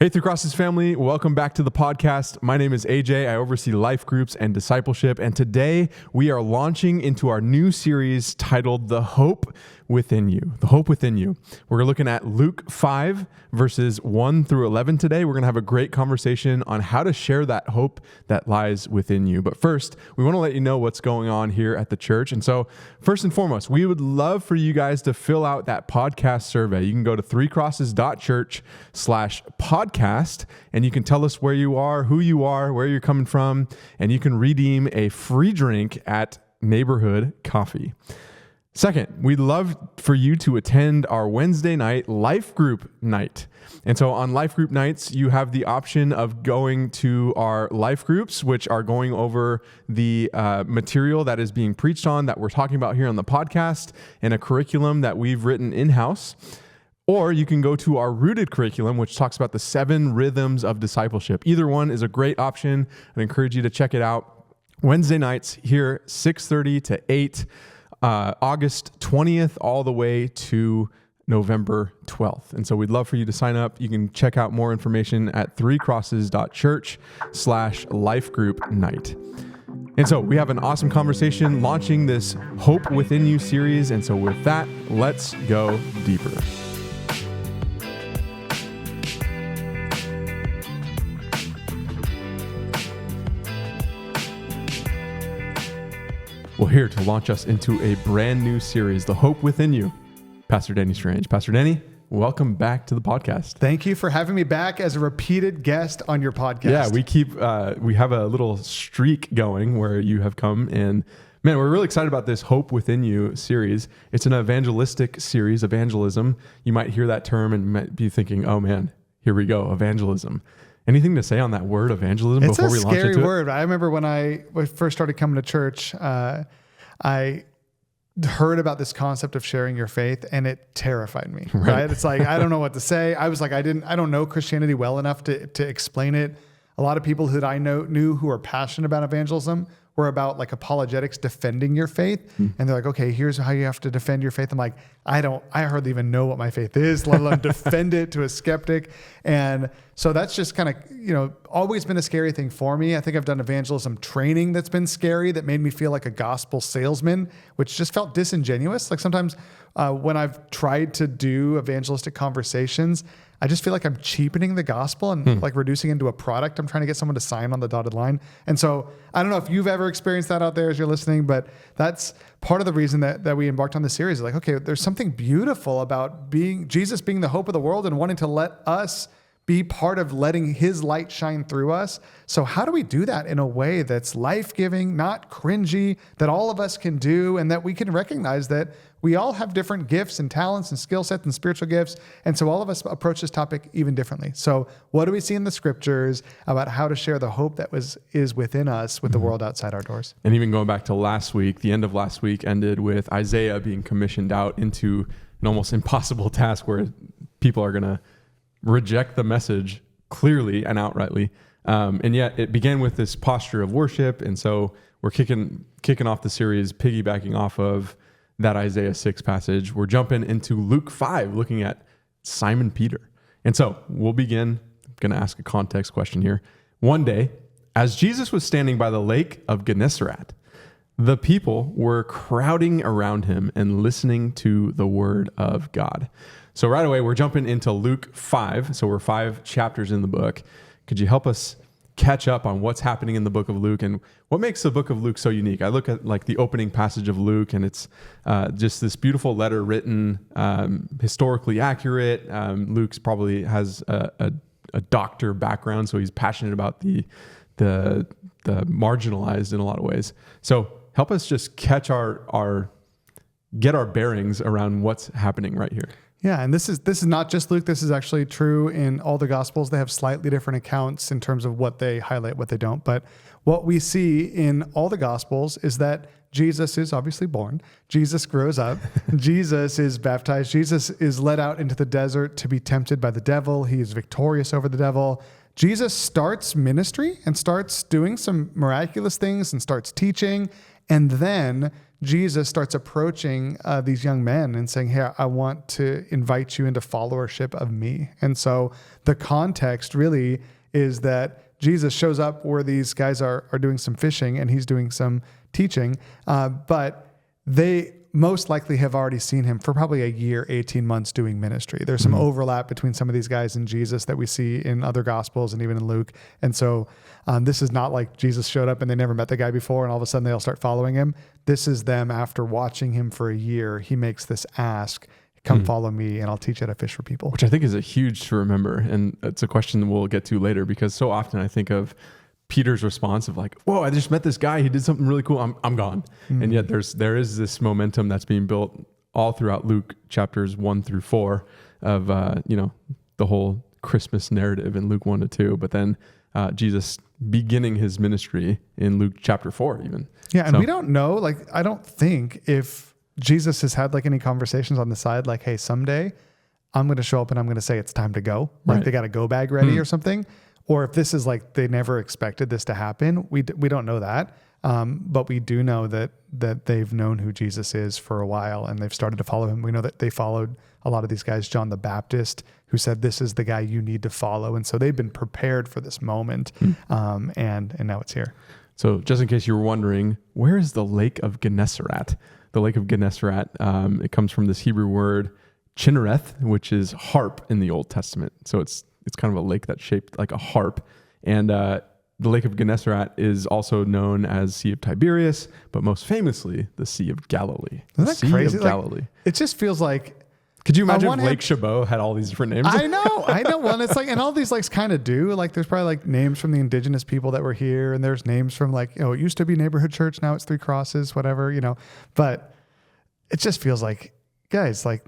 Hey, Through Crosses family, welcome back to the podcast. My name is AJ. I oversee life groups and discipleship. And today we are launching into our new series titled The Hope Within You. The Hope Within You. We're looking at Luke 5, verses 1 through 11 today. We're going to have a great conversation on how to share that hope that lies within you. But first, we want to let you know what's going on here at the church. And so, first and foremost, we would love for you guys to fill out that podcast survey. You can go to threecrosses.church/podcast, and you can tell us where you are, who you are, where you're coming from, and you can redeem a free drink at Neighborhood Coffee. Second, we'd love for you to attend our Wednesday night life group night. And so on life group nights, you have the option of going to our life groups, which are going over the material that is being preached on, that we're talking about here on the podcast, and a curriculum that we've written in-house. Or you can go to our rooted curriculum, which talks about the 7 rhythms of discipleship. Either one is a great option. I encourage you to check it out. Wednesday nights here, 6:30 to 8. August 20th all the way to November 12th. And so we'd love for you to sign up. You can check out more information at threecrosses.church/lifegroup-night. And so we have an awesome conversation launching this Hope Within You series. And so with that, let's go deeper. Well, here to launch us into a brand new series, The Hope Within You, Pastor Denny Strange. Pastor Denny, welcome back to the podcast. Thank you for having me back as a repeated guest on your podcast. Yeah, we have a little streak going where you have come, and man, we're really excited about this Hope Within You series. It's an evangelistic series, evangelism. You might hear that term and might be thinking, oh man, here we go, evangelism. Anything to say on that word, evangelism, it's before we launch into it? It's a scary word. I remember when I first started coming to church, I heard about this concept of sharing your faith, and it terrified me. Right? It's like, I don't know what to say. I was like, I don't know Christianity well enough to explain it. A lot of people that I knew who are passionate about evangelism were about like apologetics, defending your faith. And they're like, okay, here's how you have to defend your faith. I'm like, I hardly even know what my faith is, let alone defend it to a skeptic. And so that's just kind of, always been a scary thing for me. I think I've done evangelism training that's been scary, that made me feel like a gospel salesman, which just felt disingenuous. Like sometimes when I've tried to do evangelistic conversations, I just feel like I'm cheapening the gospel and like reducing it into a product. I'm trying to get someone to sign on the dotted line. And so I don't know if you've ever experienced that out there as you're listening, but that's part of the reason that we embarked on this series. Like, okay, there's something beautiful about Jesus being the hope of the world and wanting to let us be part of letting his light shine through us. So how do we do that in a way that's life-giving, not cringy, that all of us can do, and that we can recognize that we all have different gifts and talents and skill sets and spiritual gifts. And so all of us approach this topic even differently. So what do we see in the scriptures about how to share the hope that is within us with the world outside our doors? And even going back to last week, the end of last week ended with Isaiah being commissioned out into an almost impossible task where people are going to reject the message clearly and outrightly. And yet it began with this posture of worship. And so we're kicking off the series, piggybacking off of that Isaiah 6 passage. We're jumping into Luke 5, looking at Simon Peter. And so we'll begin. I'm going to ask a context question here. One day, as Jesus was standing by the lake of Gennesaret, the people were crowding around him and listening to the word of God. So right away, we're jumping into Luke 5. So we're 5 chapters in the book. Could you help us catch up on what's happening in the book of Luke and what makes the book of Luke so unique? I look at like the opening passage of Luke, and it's just this beautiful letter written, historically accurate. Luke's probably has a doctor background, so he's passionate about the marginalized in a lot of ways. So help us just catch get our bearings around what's happening right here. Yeah, and this is not just Luke. This is actually true in all the Gospels. They have slightly different accounts in terms of what they highlight, what they don't. But what we see in all the Gospels is that Jesus is obviously born. Jesus grows up. Jesus is baptized. Jesus is led out into the desert to be tempted by the devil. He is victorious over the devil. Jesus starts ministry and starts doing some miraculous things and starts teaching. And then Jesus starts approaching these young men and saying, hey, I want to invite you into followership of me. And so the context really is that Jesus shows up where these guys are doing some fishing and he's doing some teaching, but they most likely have already seen him for probably a year, 18 months doing ministry. There's some overlap between some of these guys and Jesus that we see in other gospels and even in Luke. And so this is not like Jesus showed up and they never met the guy before and all of a sudden they all start following him. This is them after watching him for a year. He makes this ask, come follow me and I'll teach you how to fish for people. Which I think is a huge to remember. And it's a question we'll get to later because so often I think of Peter's response of like, whoa, I just met this guy. He did something really cool. I'm gone. And yet there is this momentum that's being built all throughout Luke chapters 1-4 of, the whole Christmas narrative in Luke 1-2, but then Jesus beginning his ministry in Luke chapter 4 even. Yeah. And we don't know, like, I don't think if Jesus has had like any conversations on the side, like, hey, someday I'm going to show up and I'm going to say it's time to go. Like they got a go bag ready or something. Or if this is like they never expected this to happen, we don't know that. But we do know that they've known who Jesus is for a while and they've started to follow him. We know that they followed a lot of these guys, John the Baptist, who said, this is the guy you need to follow. And so they've been prepared for this moment. And now it's here. So just in case you were wondering, where is the Lake of Gennesaret? The Lake of Gennesaret, it comes from this Hebrew word, Chinnereth, which is harp in the Old Testament. So it's kind of a lake that's shaped like a harp. And the Lake of Gennesaret is also known as Sea of Tiberias, but most famously, the Sea of Galilee. Isn't that Sea crazy? of Galilee. It just feels like... Could you imagine if Lake Chabot had all these different names? I know. Well, it's like, and all these lakes kind of do. Like there's probably like names from the indigenous people that were here, and there's names from like, it used to be Neighborhood Church, now it's Three Crosses, whatever, But it just feels like, guys, like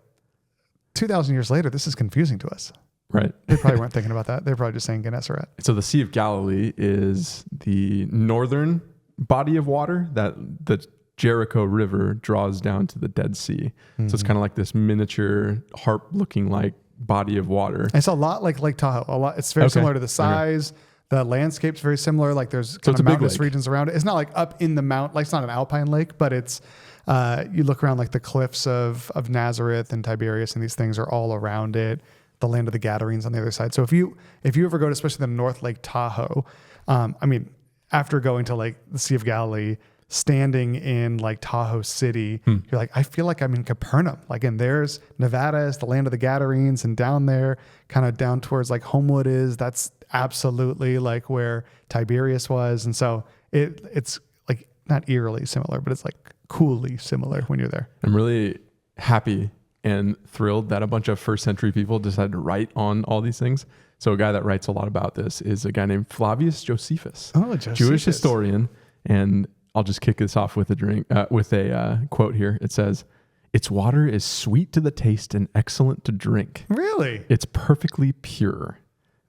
2,000 years later, this is confusing to us. Right. They probably weren't thinking about that. They're probably just saying Gennesaret. So the Sea of Galilee is the northern body of water that the Jericho River draws down to the Dead Sea. So it's kind of like this miniature harp looking like body of water. It's a lot like Lake Tahoe. It's very similar to the size. The landscape's very similar. Like there's kind of mountainous regions around it. It's not like up in the mount, like it's not an alpine lake, but it's, you look around like the cliffs of Nazareth and Tiberias and these things are all around it. The land of the Gadarenes on the other side. So if you ever go to especially the North Lake Tahoe, after going to like the Sea of Galilee, standing in like Tahoe City, you're like, I feel like I'm in Capernaum. Like, and there's Nevada is the land of the Gadarenes, and down there, kind of down towards like Homewood is, that's absolutely like where Tiberias was. And so it's like not eerily similar, but it's like coolly similar when you're there. I'm really happy and thrilled that a bunch of first century people decided to write on all these things. So a guy that writes a lot about this is a guy named Flavius Josephus, Jewish historian. And I'll just kick this off with a quote here. It says, "Its water is sweet to the taste and excellent to drink. Really? It's perfectly pure,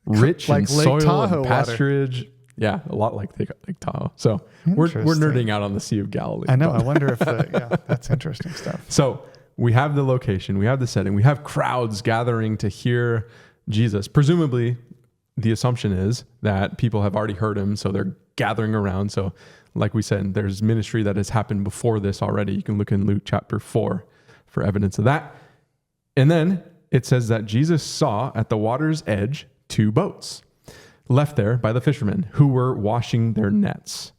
rich like in Lake soil Tahoe and pasturage." Yeah, a lot like Lake Tahoe. So we're nerding out on the Sea of Galilee. I know. I wonder if that's interesting stuff. So we have the location, we have the setting, we have crowds gathering to hear Jesus. Presumably, the assumption is that people have already heard him, so they're gathering around. So like we said, there's ministry that has happened before this already. You can look in Luke chapter 4 for evidence of that. And then it says that Jesus saw at the water's edge 2 boats left there by the fishermen who were washing their nets.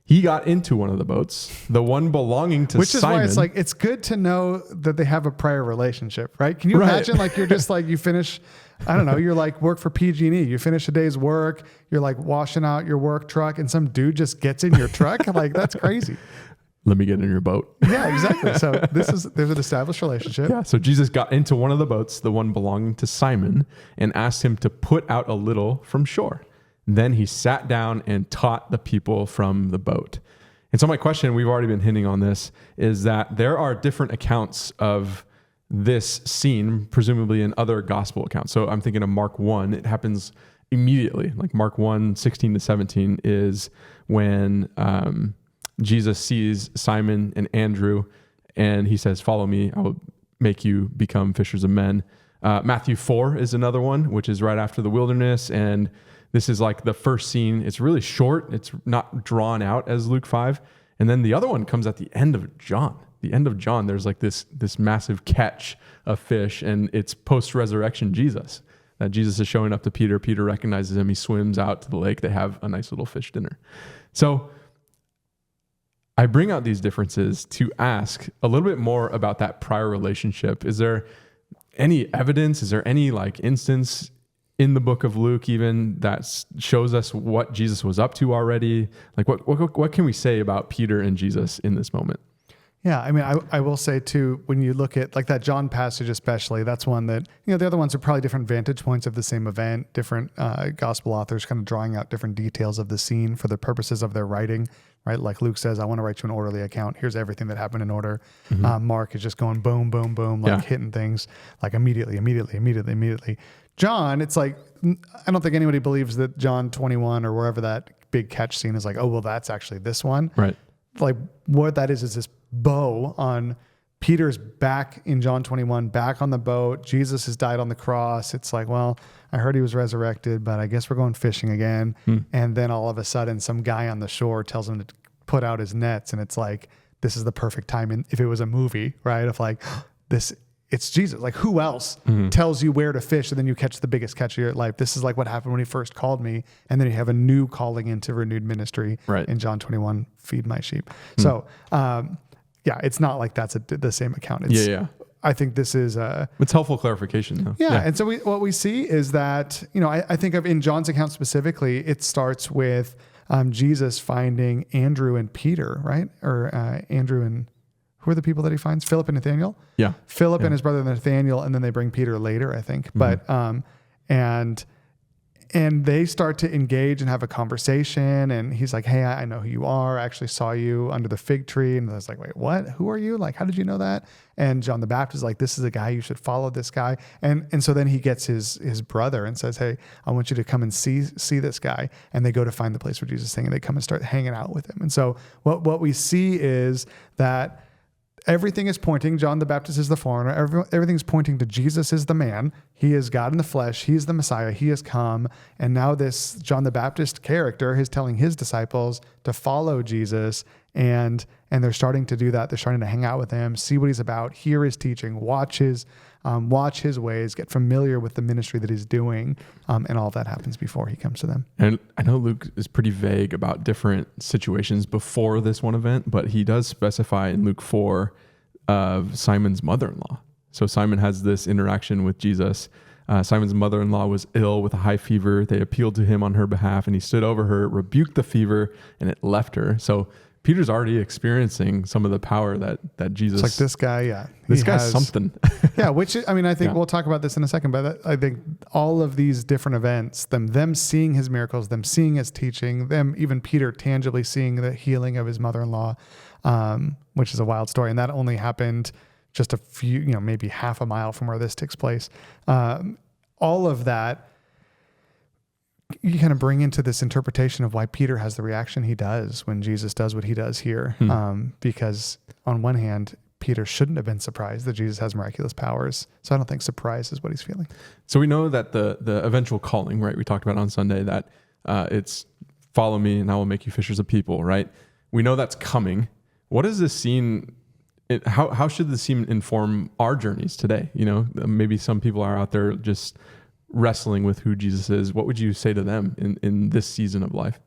He got into one of the boats, the one belonging to Simon. Which is why it's like, it's good to know that they have a prior relationship, right? Can you imagine like, you're just like, you finish, I don't know, you're like work for PG&E. You finish a day's work. You're like washing out your work truck and some dude just gets in your truck. Like, that's crazy. Let me get in your boat. Yeah, exactly. So there's an established relationship. Yeah. So Jesus got into one of the boats, the one belonging to Simon, and asked him to put out a little from shore. Then he sat down and taught the people from the boat. And so my question, we've already been hinting on this, is that there are different accounts of this scene, presumably in other gospel accounts. So I'm thinking of Mark 1. It happens immediately. Like Mark 1, 16-17 is when Jesus sees Simon and Andrew, and he says, "Follow me. I will make you become fishers of men." Matthew 4 is another one, which is right after the wilderness. And this is like the first scene. It's really short. It's not drawn out as Luke 5. And then the other one comes at the end of John. The end of John, there's like this massive catch of fish, and it's post-resurrection Jesus. That Jesus is showing up to Peter. Peter recognizes him. He swims out to the lake. They have a nice little fish dinner. So I bring out these differences to ask a little bit more about that prior relationship. Is there any evidence? Is there any like instance in the book of Luke even that shows us what Jesus was up to already? Like what can we say about Peter and Jesus in this moment? Yeah, I mean, I will say too, when you look at like that John passage especially, that's one that, the other ones are probably different vantage points of the same event, different gospel authors kind of drawing out different details of the scene for the purposes of their writing, right? Like Luke says, I want to write you an orderly account. Here's everything that happened in order. Mark is just going boom, boom, boom, like hitting things like immediately. John, it's like, I don't think anybody believes that John 21 or wherever that big catch scene is like, oh, well, that's actually this one. Right. Like what that is this bow on Peter's back in John 21, back on the boat. Jesus has died on the cross. It's like, well, I heard he was resurrected, but I guess we're going fishing again. And then all of a sudden some guy on the shore tells him to put out his nets. And it's like, this is the perfect time. And if it was a movie, right? Of like it's Jesus. Like who else tells you where to fish and then you catch the biggest catch of your life? This is like what happened when he first called me. And then you have a new calling into renewed ministry in John 21, feed my sheep. So, it's not like that's the same account. It's, I think this is it's helpful clarification though. Yeah. And so what we see is that, I think of in John's account specifically, it starts with Jesus finding Andrew and Peter, right? Or Andrew and who are the people that he finds? Philip and Nathaniel? Yeah. Philip and his brother Nathaniel, and then they bring Peter later, I think. But and they start to engage and have a conversation, and he's like, hey, I know who you are. I actually saw you under the fig tree. And I was like, wait, what? Who are you? Like, how did you know that? And John the Baptist is like, this is a guy, you should follow this guy. And so then he gets his brother and says, hey, I want you to come and see this guy. And they go to find the place where Jesus is saying, and they come and start hanging out with him. And so what we see is that everything is pointing, John the Baptist is the foreigner. Everything's pointing to Jesus is the man. He is God in the flesh. He is the Messiah. He has come. And now this John the Baptist character is telling his disciples to follow Jesus. And they're starting to do that. They're starting to hang out with him, see what he's about, hear his teaching, watch his ways, get familiar with the ministry that he's doing. And all of that happens before he comes to them. And I know Luke is pretty vague about different situations before this one event, but he does specify in Luke 4 of Simon's mother-in-law. So Simon has this interaction with Jesus. Simon's mother-in-law was ill with a high fever. They appealed to him on her behalf, and he stood over her, rebuked the fever, and it left her. So Peter's already experiencing some of the power that Jesus... It's like this guy, This guy's something. Which, I mean, I think we'll talk about this in a second, but I think all of these different events, them seeing his miracles, them seeing his teaching, even Peter tangibly seeing the healing of his mother-in-law, which is a wild story. And that only happened just a few, maybe half a mile from where this takes place. All of that, you kind of bring into this interpretation of why Peter has the reaction he does when Jesus does what he does here. Because on one hand, Peter shouldn't have been surprised that Jesus has miraculous powers. So I don't think surprise is what he's feeling. So we know that the eventual calling, right? We talked about on Sunday that it's follow me and I will make you fishers of people, right? We know that's coming. What is this scene? How should this scene inform our journeys today? Maybe some people are out there just wrestling with who Jesus is. What would you say to them in this season of life?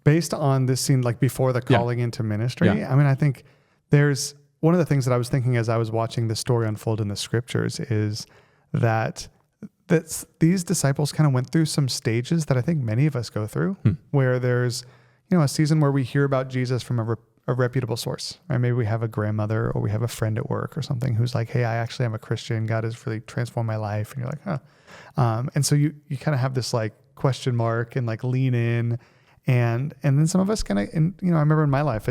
Based on this scene, like before the calling into ministry, I mean, I think there's one of the things that I was thinking as I was watching the story unfold in the scriptures is that these disciples kind of went through some stages that I think many of us go through, where there's, a season where we hear about Jesus from a reputable source, right? Maybe we have a grandmother or we have a friend at work or something who's like, hey, I actually am a Christian. God has really transformed my life. And you're like, huh. And so you kind of have this like question mark and like lean in. And then some of us kind of, I remember in my life,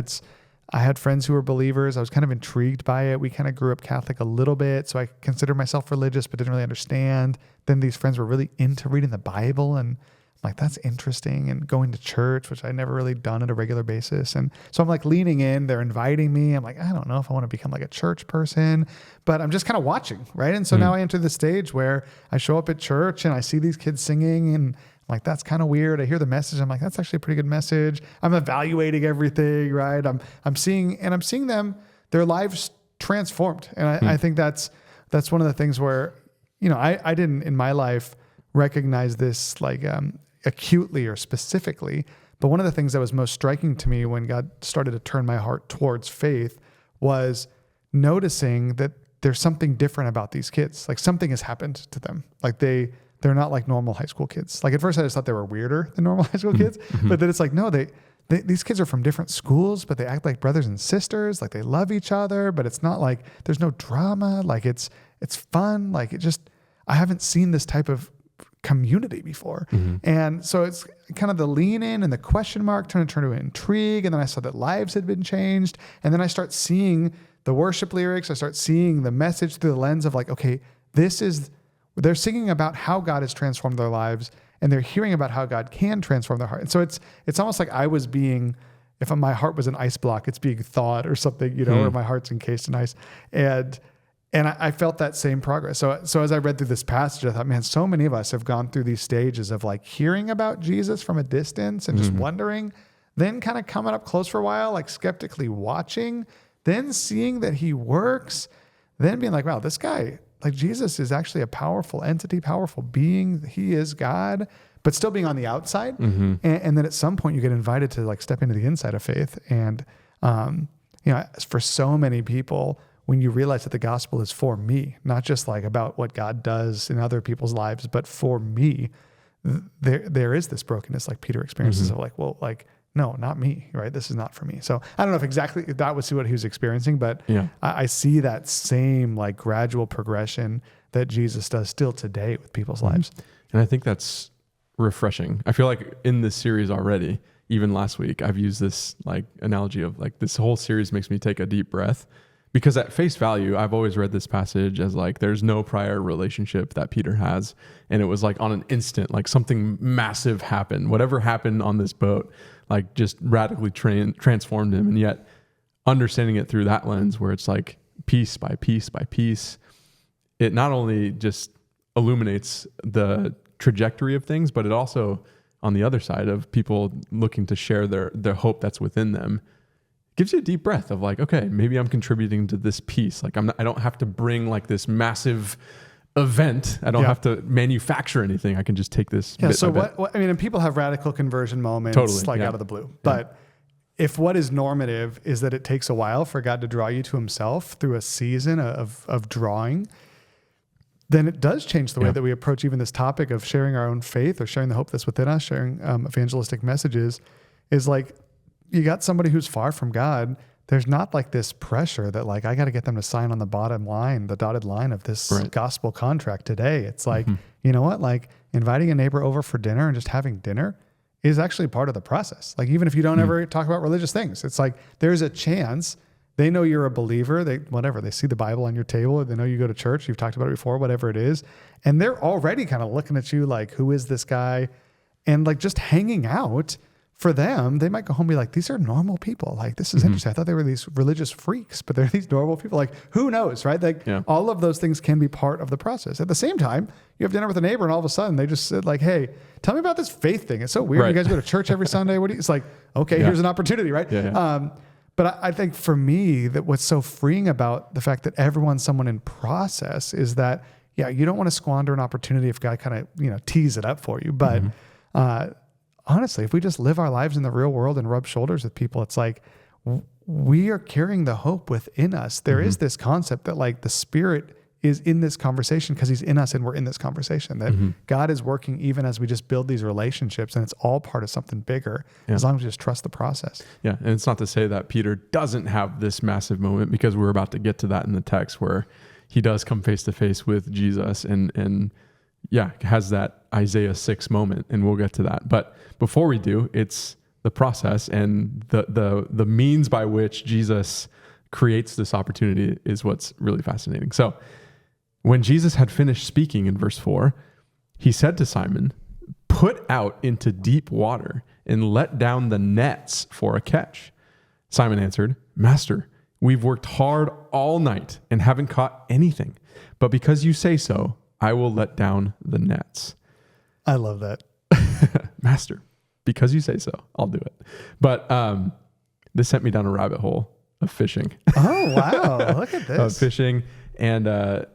I had friends who were believers. I was kind of intrigued by it. We kind of grew up Catholic a little bit. So I considered myself religious, but didn't really understand. Then these friends were really into reading the Bible, and I'm like, that's interesting. And going to church, which I never really done on a regular basis. And so I'm like leaning in, they're inviting me. I'm like, I don't know if I want to become like a church person, but I'm just kind of watching. Right. And so now I enter the stage where I show up at church and I see these kids singing and I'm like, that's kind of weird. I hear the message. I'm like, that's actually a pretty good message. I'm evaluating everything, right? I'm seeing them, their lives transformed. And I think that's one of the things where, I didn't in my life recognize this like acutely or specifically, but one of the things that was most striking to me when God started to turn my heart towards faith was noticing that there's something different about these kids. Like something has happened to them. Like they're not like normal high school kids. Like at first I just thought they were weirder than normal high school kids, but then it's like, no, these kids are from different schools, but they act like brothers and sisters. Like they love each other, but it's not like there's no drama. Like it's fun. Like I haven't seen this type of community before. And so it's kind of the lean in and the question mark turn to intrigue. And then I saw that lives had been changed. And then I start seeing the worship lyrics. I start seeing the message through the lens of like, okay, they're singing about how God has transformed their lives, and they're hearing about how God can transform their heart. And so it's almost like I was being, if my heart was an ice block, it's being thawed or something, or my heart's encased in ice. And I felt that same progress. So as I read through this passage, I thought, man, so many of us have gone through these stages of like hearing about Jesus from a distance and just wondering, then kind of coming up close for a while, like skeptically watching, then seeing that he works, then being like, wow, this guy, like Jesus is actually a powerful entity, powerful being. He is God, but still being on the outside. And then at some point you get invited to like step into the inside of faith. And, for so many people, when you realize that the gospel is for me, not just like about what God does in other people's lives, but for me, there is this brokenness like Peter experiences of like, well, like, no, not me, right? This is not for me. So I don't know if exactly that was what he was experiencing, but I see that same like gradual progression that Jesus does still today with people's lives. And I think that's refreshing. I feel like in this series already, even last week, I've used this like analogy of like this whole series makes me take a deep breath, because at face value, I've always read this passage as like there's no prior relationship that Peter has. And it was like on an instant, like something massive happened. Whatever happened on this boat, like just radically transformed him. And yet understanding it through that lens where it's like piece by piece by piece, it not only just illuminates the trajectory of things, but it also, on the other side of people looking to share their hope that's within them, gives you a deep breath of like, okay, maybe I'm contributing to this piece. Like I don't have to bring like this massive event. I don't have to manufacture anything. I can just take this. Yeah. So what I mean, and people have radical conversion moments out of the blue, but if what is normative is that it takes a while for God to draw you to himself through a season of drawing, then it does change the way that we approach even this topic of sharing our own faith or sharing the hope that's within us, sharing evangelistic messages. Is like, you got somebody who's far from God. There's not like this pressure that like, I got to get them to sign on the bottom line, the dotted line of this gospel contract today. It's like, you know what, like inviting a neighbor over for dinner and just having dinner is actually part of the process. Like, even if you don't ever talk about religious things, it's like, there's a chance they know you're a believer. They see the Bible on your table. They know you go to church. You've talked about it before, whatever it is. And they're already kind of looking at you like, who is this guy? And like just hanging out, for them, they might go home and be like, these are normal people. Like, this is interesting. I thought they were these religious freaks, but they're these normal people. Like, who knows, right? Like, all of those things can be part of the process. At the same time, you have dinner with a neighbor and all of a sudden they just said like, hey, tell me about this faith thing. It's so weird. You guys go to church every Sunday. It's like, okay, here's an opportunity, right? But I think for me, that what's so freeing about the fact that everyone's someone in process is that, you don't want to squander an opportunity if God kind of, tees it up for you. But, honestly, if we just live our lives in the real world and rub shoulders with people, it's like we are carrying the hope within us. There is this concept that like the Spirit is in this conversation because he's in us and we're in this conversation, that God is working even as we just build these relationships, and it's all part of something bigger as long as we just trust the process. Yeah. And it's not to say that Peter doesn't have this massive moment, because we're about to get to that in the text where he does come face to face with Jesus and has that Isaiah 6 moment, and we'll get to that. But before we do, it's the process and the means by which Jesus creates this opportunity is what's really fascinating. So when Jesus had finished speaking in verse 4, he said to Simon, "Put out into deep water and let down the nets for a catch." Simon answered, "Master, we've worked hard all night and haven't caught anything, but because you say so, I will let down the nets." I love that. Master, because you say so, I'll do it. But this sent me down a rabbit hole of fishing. Oh, wow. Look at this. Of fishing, and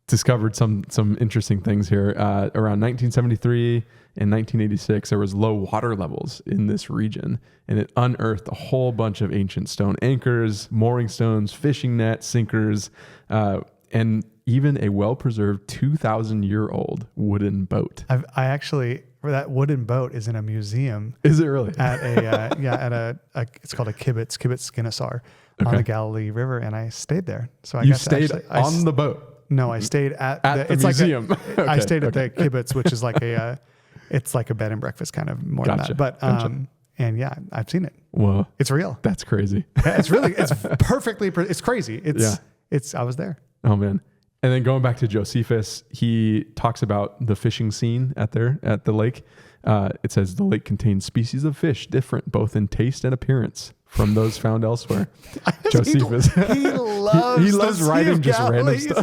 discovered some interesting things here. Around 1973 and 1986, there was low water levels in this region, and it unearthed a whole bunch of ancient stone anchors, mooring stones, fishing nets, sinkers, and even a well-preserved 2,000-year-old wooden boat. I actually, that wooden boat is in a museum. Is it really? At a it's called a kibbutz Kennesaw on the Galilee River, and I stayed there. So I stayed on the boat. No, I stayed at the museum. I stayed at the kibbutz, which is like it's like a bed and breakfast kind of more than that. But and yeah, I've seen it. Whoa, it's real. That's crazy. Yeah, it's perfectly. It's crazy. I was there. Oh man. And then going back to Josephus, he talks about the fishing scene at the lake. It says the lake contains species of fish different both in taste and appearance from those found elsewhere. Josephus, he loves writing just random stuff.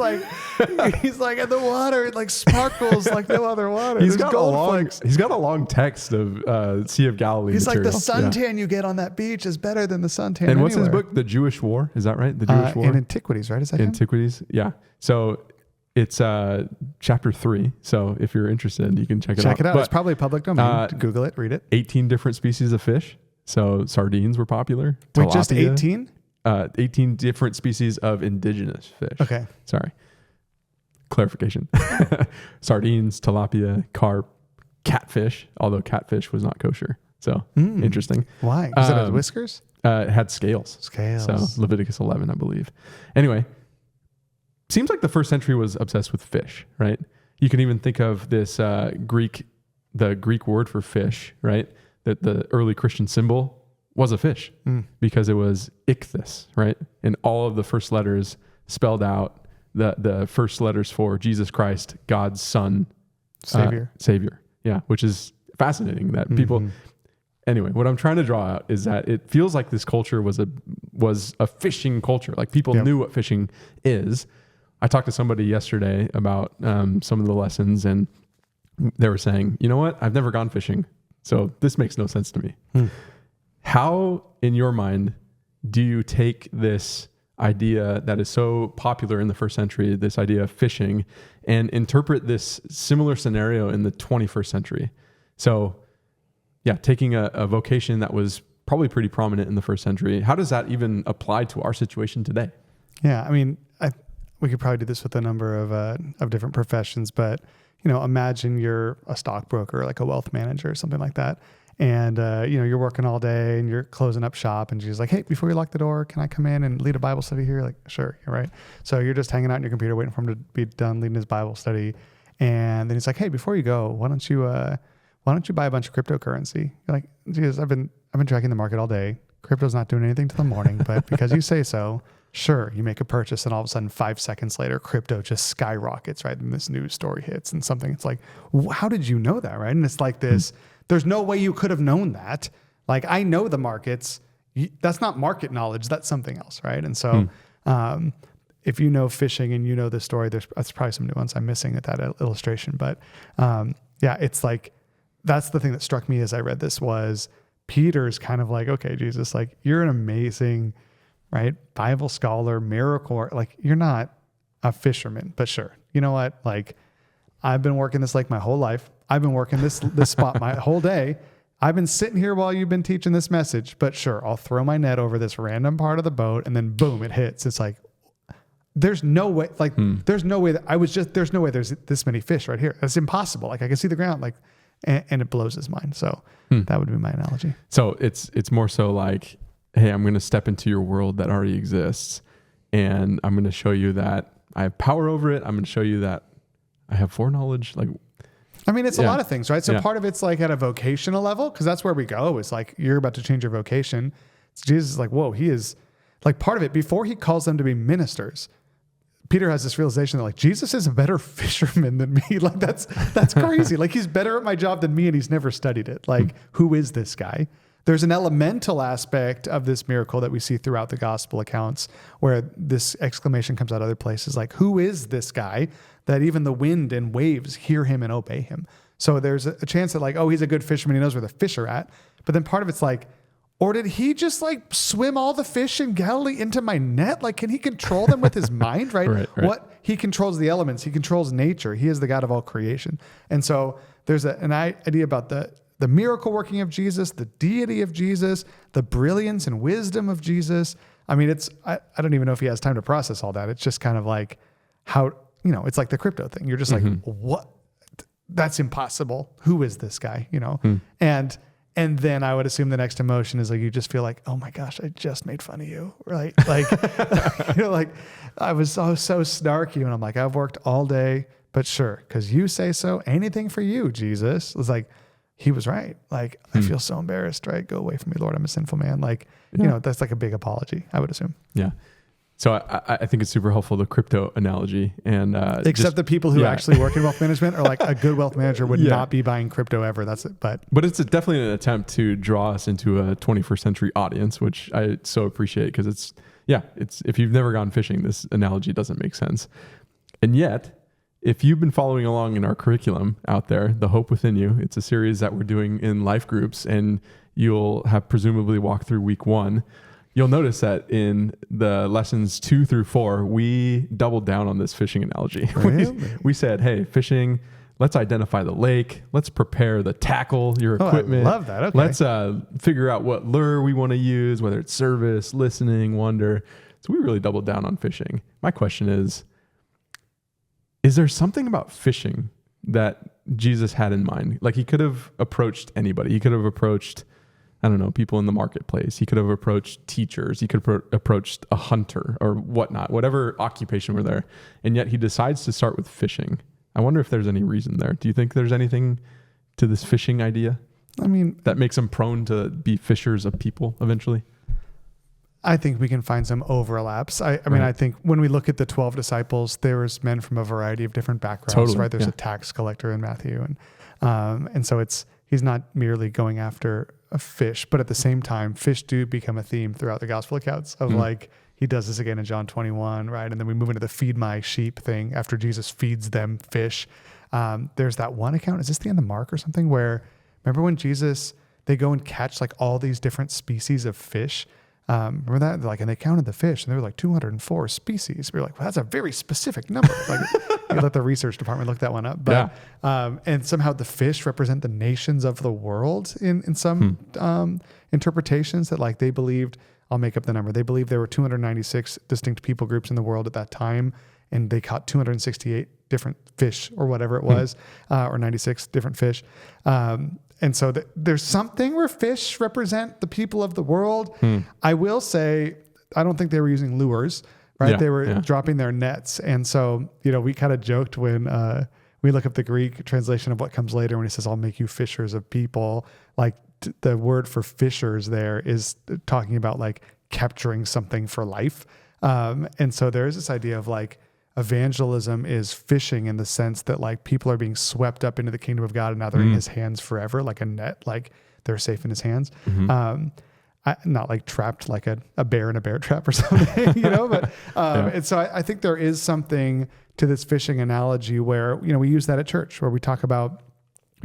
He's like, and the water, it like sparkles like no other water. He's got a long text of Sea of Galilee. He's material. like, the suntan you get on that beach is better than the suntan And what's anywhere. his book? The Jewish War. Is that right? The Jewish War? In Antiquities, right? Is that Antiquities? Yeah. So it's chapter 3. So if you're interested, you can check it out. Check it out. It's probably public domain. Google it, read it. 18 different species of fish. So sardines were popular. Wait, just 18? 18 different species of indigenous fish. Okay. Sorry. Clarification. Sardines, tilapia, carp, catfish, although catfish was not kosher. So interesting. Why? Because it has whiskers? It had scales. So Leviticus 11, I believe. Anyway, seems like the first century was obsessed with fish, right? You can even think of this the Greek word for fish, right? That the early Christian symbol was a fish because it was ichthys, right? And all of the first letters spelled out the first letters for Jesus Christ, God's Son, Savior. Yeah, which is fascinating that people. Anyway, what I'm trying to draw out is that it feels like this culture was a fishing culture. Like people knew what fishing is. I talked to somebody yesterday about some of the lessons, and they were saying, you know what? I've never gone fishing, so this makes no sense to me. How, in your mind, do you take this idea that is so popular in the first century, this idea of fishing, and interpret this similar scenario in the 21st century? So, yeah, taking a vocation that was probably pretty prominent in the first century, how does that even apply to our situation today? Yeah, I mean, we could probably do this with a number of different professions, but imagine you're a stockbroker, like a wealth manager or something like that. And, you're working all day and you're closing up shop, and she's like, hey, before you lock the door, can I come in and lead a Bible study here? Like, sure. You're right. So you're just hanging out on your computer waiting for him to be done leading his Bible study. And then he's like, hey, before you go, why don't you buy a bunch of cryptocurrency? You're like, geez, I've been tracking the market all day. Crypto's not doing anything till the morning, but because you say so, sure, you make a purchase, and all of a sudden 5 seconds later, crypto just skyrockets, right? And this news story hits and something. It's like, how did you know that, right? And it's like this, there's no way you could have known that. Like, I know the markets. That's not market knowledge. That's something else, right? And so if you know fishing and you know this story, that's probably some nuance I'm missing at that illustration. But it's like, that's the thing that struck me as I read this was Peter's kind of like, okay, Jesus, like, you're an amazing, right, Bible scholar, miracle, like, you're not a fisherman, but sure. You know what? Like, I've been working this lake my whole life. I've been working this spot my whole day. I've been sitting here while you've been teaching this message, but sure, I'll throw my net over this random part of the boat, and then boom, it hits. It's like, there's no way, like, there's no way there's no way there's this many fish right here. That's impossible. Like, I can see the ground, like, and it blows his mind. So that would be my analogy. So it's more so like, hey, I'm going to step into your world that already exists, and I'm going to show you that I have power over it. I'm going to show you that I have foreknowledge. Like, I mean, it's a lot of things, right? So part of it's like at a vocational level, because that's where we go. It's like, you're about to change your vocation. Jesus is like, whoa, he is like, part of it before he calls them to be ministers. Peter has this realization that, like, Jesus is a better fisherman than me. Like, that's crazy. Like, he's better at my job than me, and he's never studied it. Like, who is this guy? There's an elemental aspect of this miracle that we see throughout the gospel accounts, where this exclamation comes out other places, like, who is this guy that even the wind and waves hear him and obey him? So there's a chance that like, oh, he's a good fisherman. He knows where the fish are at. But then part of it's like, or did he just like swim all the fish in Galilee into my net? Like, can he control them with his mind, right? Right. What he controls the elements, he controls nature. He is the God of all creation. And so there's an idea about the miracle working of Jesus, the deity of Jesus, the brilliance and wisdom of Jesus. I mean, I don't even know if he has time to process all that. It's just kind of like how, it's like the crypto thing. You're just like, what? That's impossible. Who is this guy? And then I would assume the next emotion is like, you just feel like, oh my gosh, I just made fun of you, right? Like, like I was so snarky, and I'm like, I've worked all day, but sure, because you say so, anything for you, Jesus. It was like, he was right. Like, I feel so embarrassed, right? Go away from me, Lord. I'm a sinful man. Like, that's like a big apology, I would assume. Yeah. So I think it's super helpful, the crypto analogy. And except the people who actually work in wealth management are like, a good wealth manager would not be buying crypto ever. That's it. But it's definitely an attempt to draw us into a 21st century audience, which I so appreciate, because it's if you've never gone fishing, this analogy doesn't make sense. And yet, if you've been following along in our curriculum out there, The Hope Within You, it's a series that we're doing in life groups, and you'll have presumably walked through week 1. You'll notice that in the lessons 2 through 4, we doubled down on this fishing analogy. Really? We said, hey, fishing, let's identify the lake. Let's prepare the tackle, your equipment. I love that. Okay. Let's figure out what lure we want to use, whether it's service, listening, wonder. So we really doubled down on fishing. My question is there something about fishing that Jesus had in mind? Like, he could have approached anybody. He could have approached, I don't know, people in the marketplace. He could have approached teachers. He could have approached a hunter or whatnot, whatever occupation were there. And yet he decides to start with fishing. I wonder if there's any reason there. Do you think there's anything to this fishing idea? I mean, that makes him prone to be fishers of people eventually? I think we can find some overlaps. I mean, I think when we look at the 12 disciples, there was men from a variety of different backgrounds, totally, right? There's a tax collector in Matthew. And so he's not merely going after a fish, but at the same time, fish do become a theme throughout the gospel accounts of like, he does this again in John 21, right? And then we move into the feed my sheep thing after Jesus feeds them fish. There's that one account. Is this the end of Mark or something, where remember when they go and catch like all these different species of fish? Remember that? Like, and they counted the fish, and there were like 204 species. We were like, well, that's a very specific number. Like, you let the research department look that one up. But and somehow the fish represent the nations of the world in some interpretations, that like they believed, I'll make up the number, they believed there were 296 distinct people groups in the world at that time, and they caught 268 different fish or whatever it was, or 96 different fish. And so there's something where fish represent the people of the world. I will say, I don't think they were using lures, right? They were dropping their nets. And so, we kind of joked when we look up the Greek translation of what comes later when he says, I'll make you fishers of people. Like the word for fishers there is talking about like capturing something for life. And so there is this idea of like, evangelism is fishing in the sense that like people are being swept up into the kingdom of God, and now they're in his hands forever, like a net, like they're safe in his hands. Not like trapped like a bear in a bear trap or something, but and so I think there is something to this fishing analogy where, we use that at church, where we talk about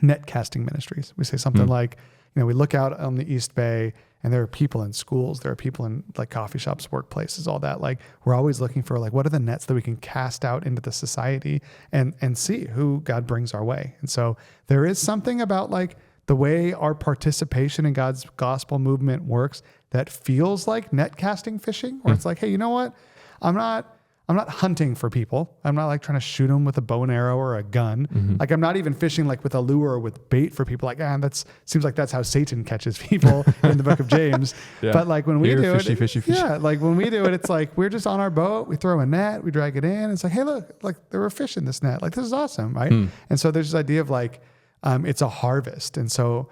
net casting ministries. We say something like, we look out on the East Bay, and there are people in schools, there are people in like coffee shops, workplaces, all that. Like, we're always looking for like, what are the nets that we can cast out into the society and see who God brings our way. And so there is something about like the way our participation in God's gospel movement works that feels like net casting fishing, where it's like, hey, you know what? I'm not hunting for people. I'm not like trying to shoot them with a bow and arrow or a gun. Like, I'm not even fishing like with a lure or with bait for people. Like, that seems like that's how Satan catches people in the book of James. But like when we do it, like when we do it, it's like, we're just on our boat. We throw a net, we drag it in. It's like, hey, look, like there were fish in this net. Like, this is awesome. Right. And so there's this idea of like, it's a harvest. And so,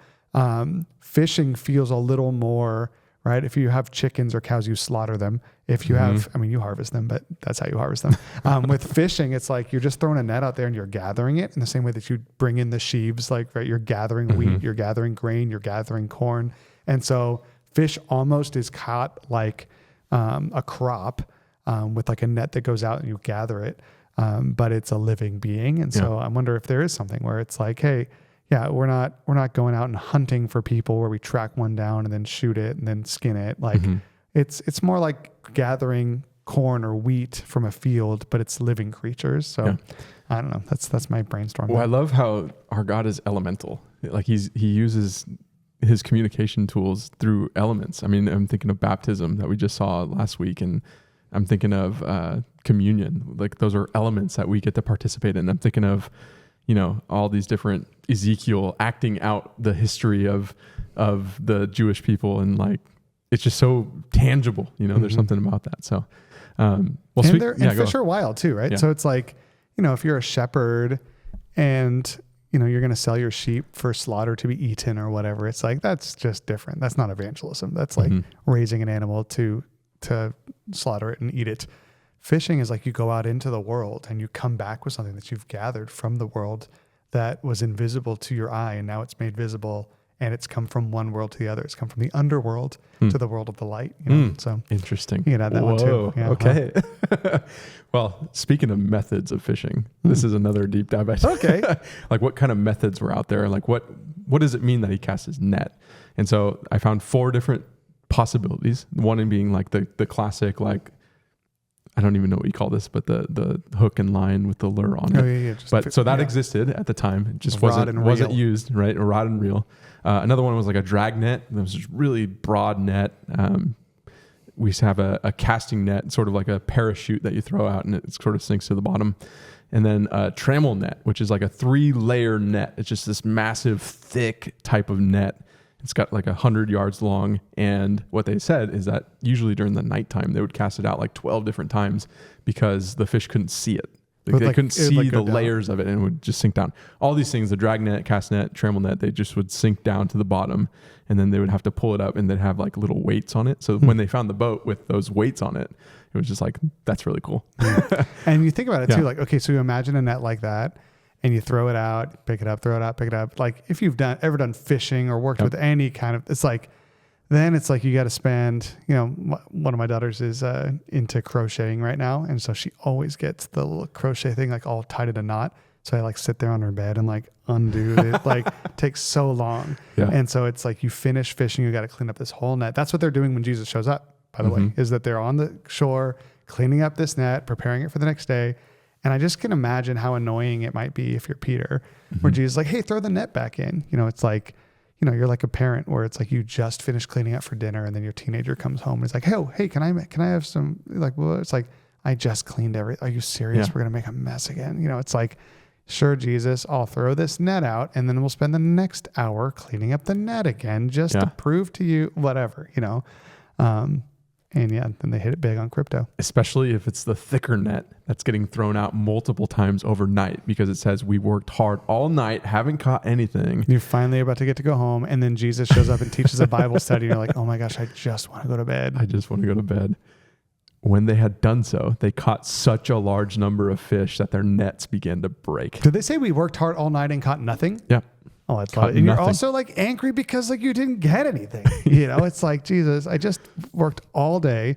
fishing feels a little more, right? If you have chickens or cows, you slaughter them. If you have, you harvest them, but that's how you harvest them. With fishing, it's like you're just throwing a net out there and you're gathering it in the same way that you bring in the sheaves, like, right? You're gathering wheat, you're gathering grain, you're gathering corn. And so fish almost is caught like a crop with like a net that goes out and you gather it. But it's a living being. And so I wonder if there is something where it's like, hey, yeah, we're not going out and hunting for people where we track one down and then shoot it and then skin it. Like it's more like gathering corn or wheat from a field, but it's living creatures. So I don't know. That's my brainstorm. Well, I love how our God is elemental. Like he uses his communication tools through elements. I mean, I'm thinking of baptism that we just saw last week, and I'm thinking of communion. Like those are elements that we get to participate in. I'm thinking of, all these different Ezekiel acting out the history of the Jewish people, and like it's just so tangible. There's something about that. So, fish are wild too, right? Yeah. So it's like, if you're a shepherd and you're going to sell your sheep for slaughter to be eaten or whatever, it's like that's just different. That's not evangelism. That's like raising an animal to slaughter it and eat it. Fishing is like you go out into the world and you come back with something that you've gathered from the world that was invisible to your eye, and now it's made visible, and it's come from one world to the other. It's come from the underworld to the world of the light. So interesting. You can add that one too. Yeah, okay. Well, speaking of methods of fishing, this is another deep dive. Okay. Like what kind of methods were out there? Like what does it mean that he cast his net? And so I found 4 different possibilities. One being like the classic, like, I don't even know what you call this, but the hook and line with the lure on it. Yeah. But so that existed at the time. It just wasn't used, right? A rod and reel. Another one was like a drag net. It was just really broad net. We used to have a casting net, sort of like a parachute that you throw out and it sort of sinks to the bottom. And then a trammel net, which is like a 3-layer net. It's just this massive, thick type of net. It's got like 100 yards long. And what they said is that usually during the nighttime, they would cast it out like 12 different times because the fish couldn't see it. They couldn't see the layers of it, and it would just sink down. All these things, the drag net, cast net, trammel net, they just would sink down to the bottom, and then they would have to pull it up and they'd have like little weights on it. So when they found the boat with those weights on it, it was just like, that's really cool. And you think about it too, like, okay, so you imagine a net like that, and you throw it out, pick it up, throw it out, pick it up. Like if you've ever done fishing or worked with any kind of, then it's like you got to spend, one of my daughters is into crocheting right now. And so she always gets the little crochet thing like all tied in a knot. So I like sit there on her bed and like undo it. Like takes so long. Yeah. And so it's like you finish fishing, you got to clean up this whole net. That's what they're doing when Jesus shows up, by the way, is that they're on the shore cleaning up this net, preparing it for the next day. And I just can imagine how annoying it might be if you're Peter, where Jesus is like, hey, throw the net back in. It's like, you're like a parent where it's like you just finished cleaning up for dinner and then your teenager comes home and it's like, hey, can I have some, like, well, it's like, I just cleaned everything. Are you serious? We're going to make a mess again. It's like, sure, Jesus, I'll throw this net out and then we'll spend the next hour cleaning up the net again just to prove to you whatever, And then they hit it big on crypto. Especially if it's the thicker net that's getting thrown out multiple times overnight because it says we worked hard all night, haven't caught anything. You're finally about to get to go home, and then Jesus shows up and teaches a Bible study. And you're like, oh my gosh, I just want to go to bed. I just want to go to bed. When they had done so, they caught such a large number of fish that their nets began to break. Did they say we worked hard all night and caught nothing? Yeah. Oh, that's and you're also like angry because like you didn't get anything. It's like, Jesus, I just worked all day.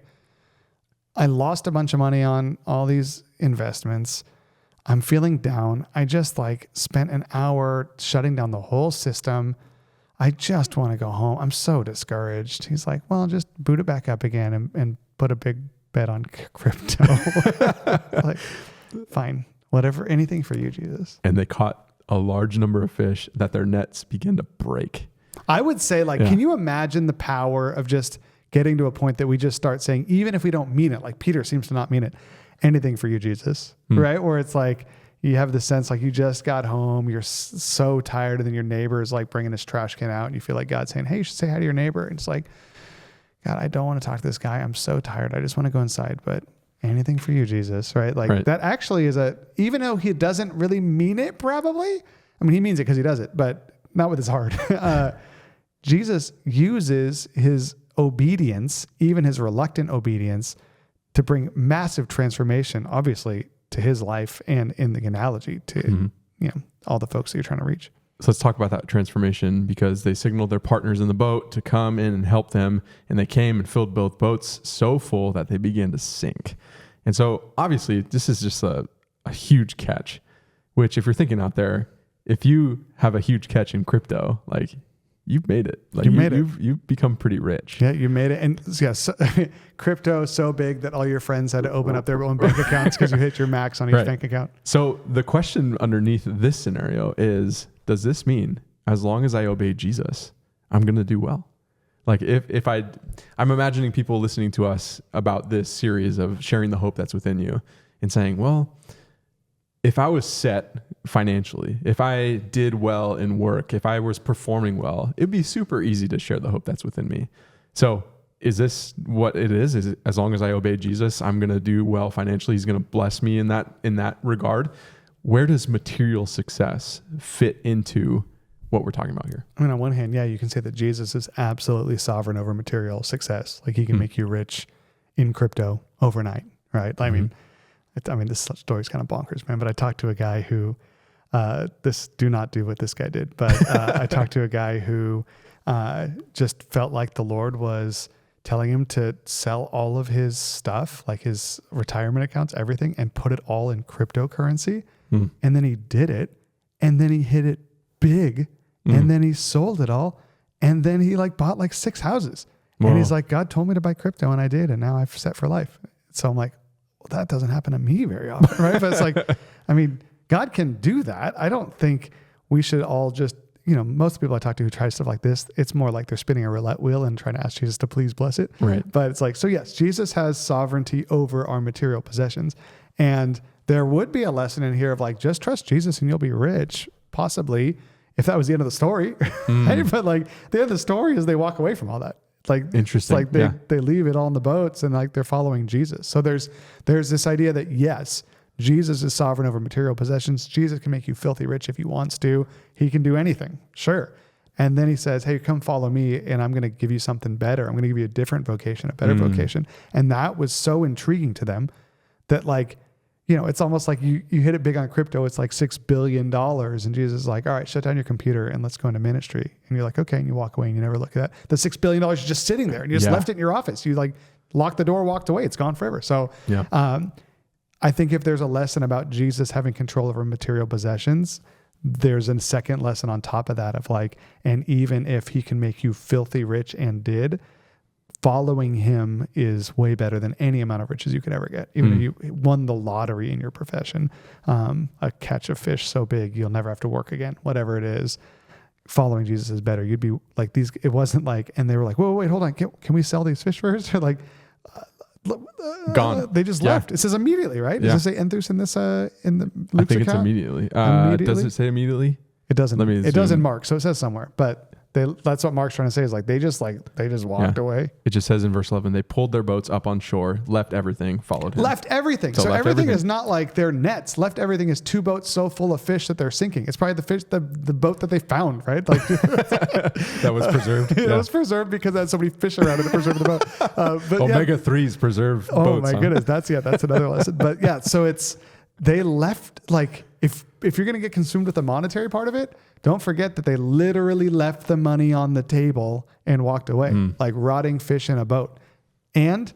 I lost a bunch of money on all these investments. I'm feeling down. I just like spent an hour shutting down the whole system. I just want to go home. I'm so discouraged. He's like, well, just boot it back up again and put a big bet on crypto. Like, fine, whatever, anything for you, Jesus. And they caught a large number of fish that their nets began to break. I would say can you imagine the power of just getting to a point that we just start saying, even if we don't mean it, like Peter seems to not mean it, anything for you, Jesus, right? Where it's like, you have the sense like you just got home, you're so tired, and then your neighbor is like bringing his trash can out and you feel like God's saying, hey, you should say hi to your neighbor. And it's like, God, I don't want to talk to this guy. I'm so tired. I just want to go inside, but anything for you, Jesus, right? Like that actually is even though he doesn't really mean it, probably, I mean, he means it because he does it, but not with his heart. Jesus uses his obedience, even his reluctant obedience, to bring massive transformation, obviously, to his life and in the analogy to, all the folks that you're trying to reach. So let's talk about that transformation, because they signaled their partners in the boat to come in and help them. And they came and filled both boats so full that they began to sink. And so obviously this is just a huge catch, which if you're thinking out there, if you have a huge catch in crypto, like you've made it. Like you've become pretty rich. Yeah, you made it. And yes, crypto so big that all your friends had to open up their own bank accounts because you hit your max on each bank account. So the question underneath this scenario is, does this mean as long as I obey Jesus, I'm going to do well? Like I'm imagining people listening to us about this series of sharing the hope that's within you and saying, well, if I was set financially, if I did well in work, if I was performing well, it'd be super easy to share the hope that's within me. So is this what it is? Is it, as long as I obey Jesus, I'm going to do well financially? He's going to bless me in that regard. Where does material success fit into what we're talking about here? I mean, on one hand, yeah, you can say that Jesus is absolutely sovereign over material success. Like he can make you rich in crypto overnight, right? I mean, this story is kind of bonkers, man. But I talked to a guy who, do not do what this guy did. But I talked to a guy who just felt like the Lord was telling him to sell all of his stuff, like his retirement accounts, everything, and put it all in cryptocurrency. And then he did it, and then he hit it big, and then he sold it all, and then he bought 6 houses. Whoa. And he's like, God told me to buy crypto, and I did, and now I've set for life. So I'm like, well, that doesn't happen to me very often, right? But it's like, I mean, God can do that. I don't think we should all just, most people I talk to who try stuff like this, it's more like they're spinning a roulette wheel and trying to ask Jesus to please bless it. Right. But it's like, so yes, Jesus has sovereignty over our material possessions. And there would be a lesson in here of just trust Jesus and you'll be rich, possibly, if that was the end of the story. Right? But the end of the story is they walk away from all that. Interesting. They leave it all in the boats and they're following Jesus. So there's this idea that yes, Jesus is sovereign over material possessions. Jesus can make you filthy rich if he wants to. He can do anything. Sure. And then he says, hey, come follow me and I'm going to give you something better. I'm going to give you a different vocation, a better vocation. And that was so intriguing to them that it's almost like you hit it big on crypto. It's $6 billion. And Jesus is like, all right, shut down your computer and let's go into ministry. And you're like, okay. And you walk away and you never look at that. The $6 billion is just sitting there and you just left it in your office. You locked the door, walked away. It's gone forever. So I think if there's a lesson about Jesus having control over material possessions, there's a second lesson on top of that of and even if he can make you filthy rich and did, following him is way better than any amount of riches you could ever get. Even if you won the lottery in your profession, a catch of fish so big, you'll never have to work again, whatever it is. Following Jesus is better. You'd be like these. It wasn't and they were like, whoa, wait, hold on. Can we sell these fish first? Or gone. They just left. It says immediately, right? Yeah. Does it say enthus in this, in the Luke's I think account? it's immediately. Does it say immediately? It doesn't. It does in Mark. So it says somewhere, but that's what Mark's trying to say is they just walked away. It just says in verse 11, they pulled their boats up on shore, left everything, followed him. Left everything. So everything is not their nets. Left everything is 2 boats so full of fish that they're sinking. It's probably the boat that they found, right? That was preserved. It was preserved because it had so many fish around it to preserve the boat. But Omega-3s preserve boats. Oh my goodness. That's another lesson. But yeah, so they left, if you're going to get consumed with the monetary part of it, don't forget that they literally left the money on the table and walked away, like rotting fish in a boat. And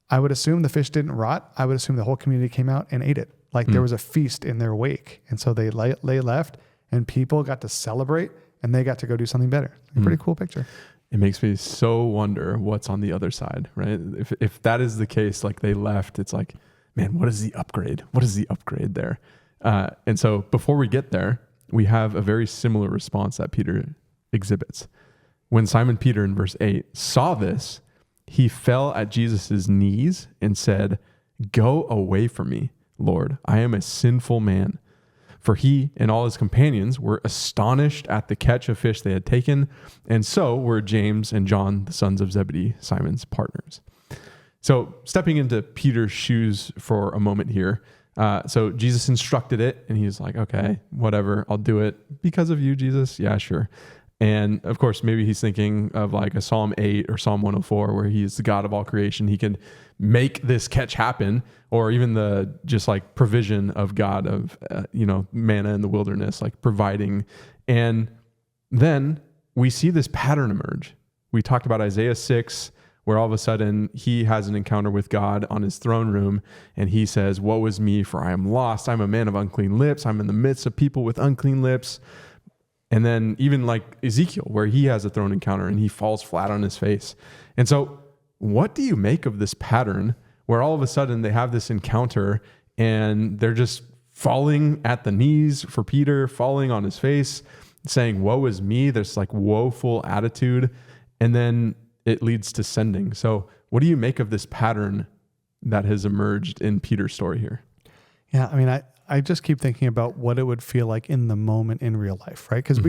I would assume the fish didn't rot. I would assume the whole community came out and ate it. There was a feast in their wake. And so they left and people got to celebrate and they got to go do something better. A pretty cool picture. It makes me so wonder what's on the other side, right? If that is the case, they left, it's man, what is the upgrade? What is the upgrade there? And so before we get there, we have a very similar response that Peter exhibits. When Simon Peter in verse 8 saw this, he fell at Jesus' knees and said, "Go away from me, Lord, I am a sinful man." For he and all his companions were astonished at the catch of fish they had taken, and so were James and John, the sons of Zebedee, Simon's partners. So stepping into Peter's shoes for a moment here, so Jesus instructed it and he's like, okay, whatever, I'll do it because of you, Jesus. Yeah, sure. And of course, maybe he's thinking of a Psalm 8 or Psalm 104 where he is the God of all creation. He can make this catch happen, or even the just provision of God of, manna in the wilderness, providing. And then we see this pattern emerge. We talked about Isaiah 6. where all of a sudden he has an encounter with God on his throne room, and he says, "Woe is me, for I am lost. I'm a man of unclean lips. I'm in the midst of people with unclean lips." And then even like Ezekiel, where he has a throne encounter and he falls flat on his face. And so what do you make of this pattern where all of a sudden they have this encounter and they're just falling at the knees for Peter, falling on his face, saying, "Woe is me." There's like woeful attitude. And then it leads to sending. So what do you make of this pattern that has emerged in Peter's story here? Yeah, I mean, I just keep thinking about what it would feel like in the moment in real life, right? Because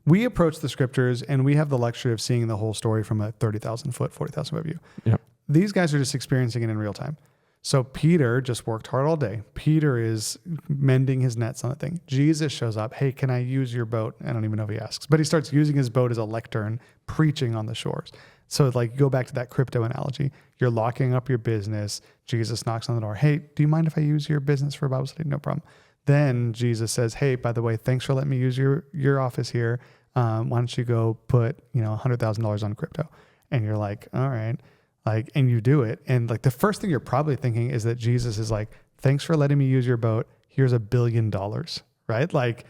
we approach the scriptures and we have the luxury of seeing the whole story from a 30,000 foot, 40,000 foot view. Yep. These guys are just experiencing it in real time. So Peter just worked hard all day. Peter is mending his nets on the thing. Jesus shows up. "Hey, can I use your boat?" I don't even know if he asks, but he starts using his boat as a lectern, preaching on the shores. So like go back to that crypto analogy. You're locking up your business. Jesus knocks on the door. "Hey, do you mind if I use your business for a Bible study?" "No problem." Then Jesus says, "Hey, by the way, thanks for letting me use your office here. Why don't you go put, $100,000 on crypto?" And you're like, "All right." Like, and you do it. And like the first thing you're probably thinking is that Jesus is like, "Thanks for letting me use your boat. Here's $1 billion." Right? Like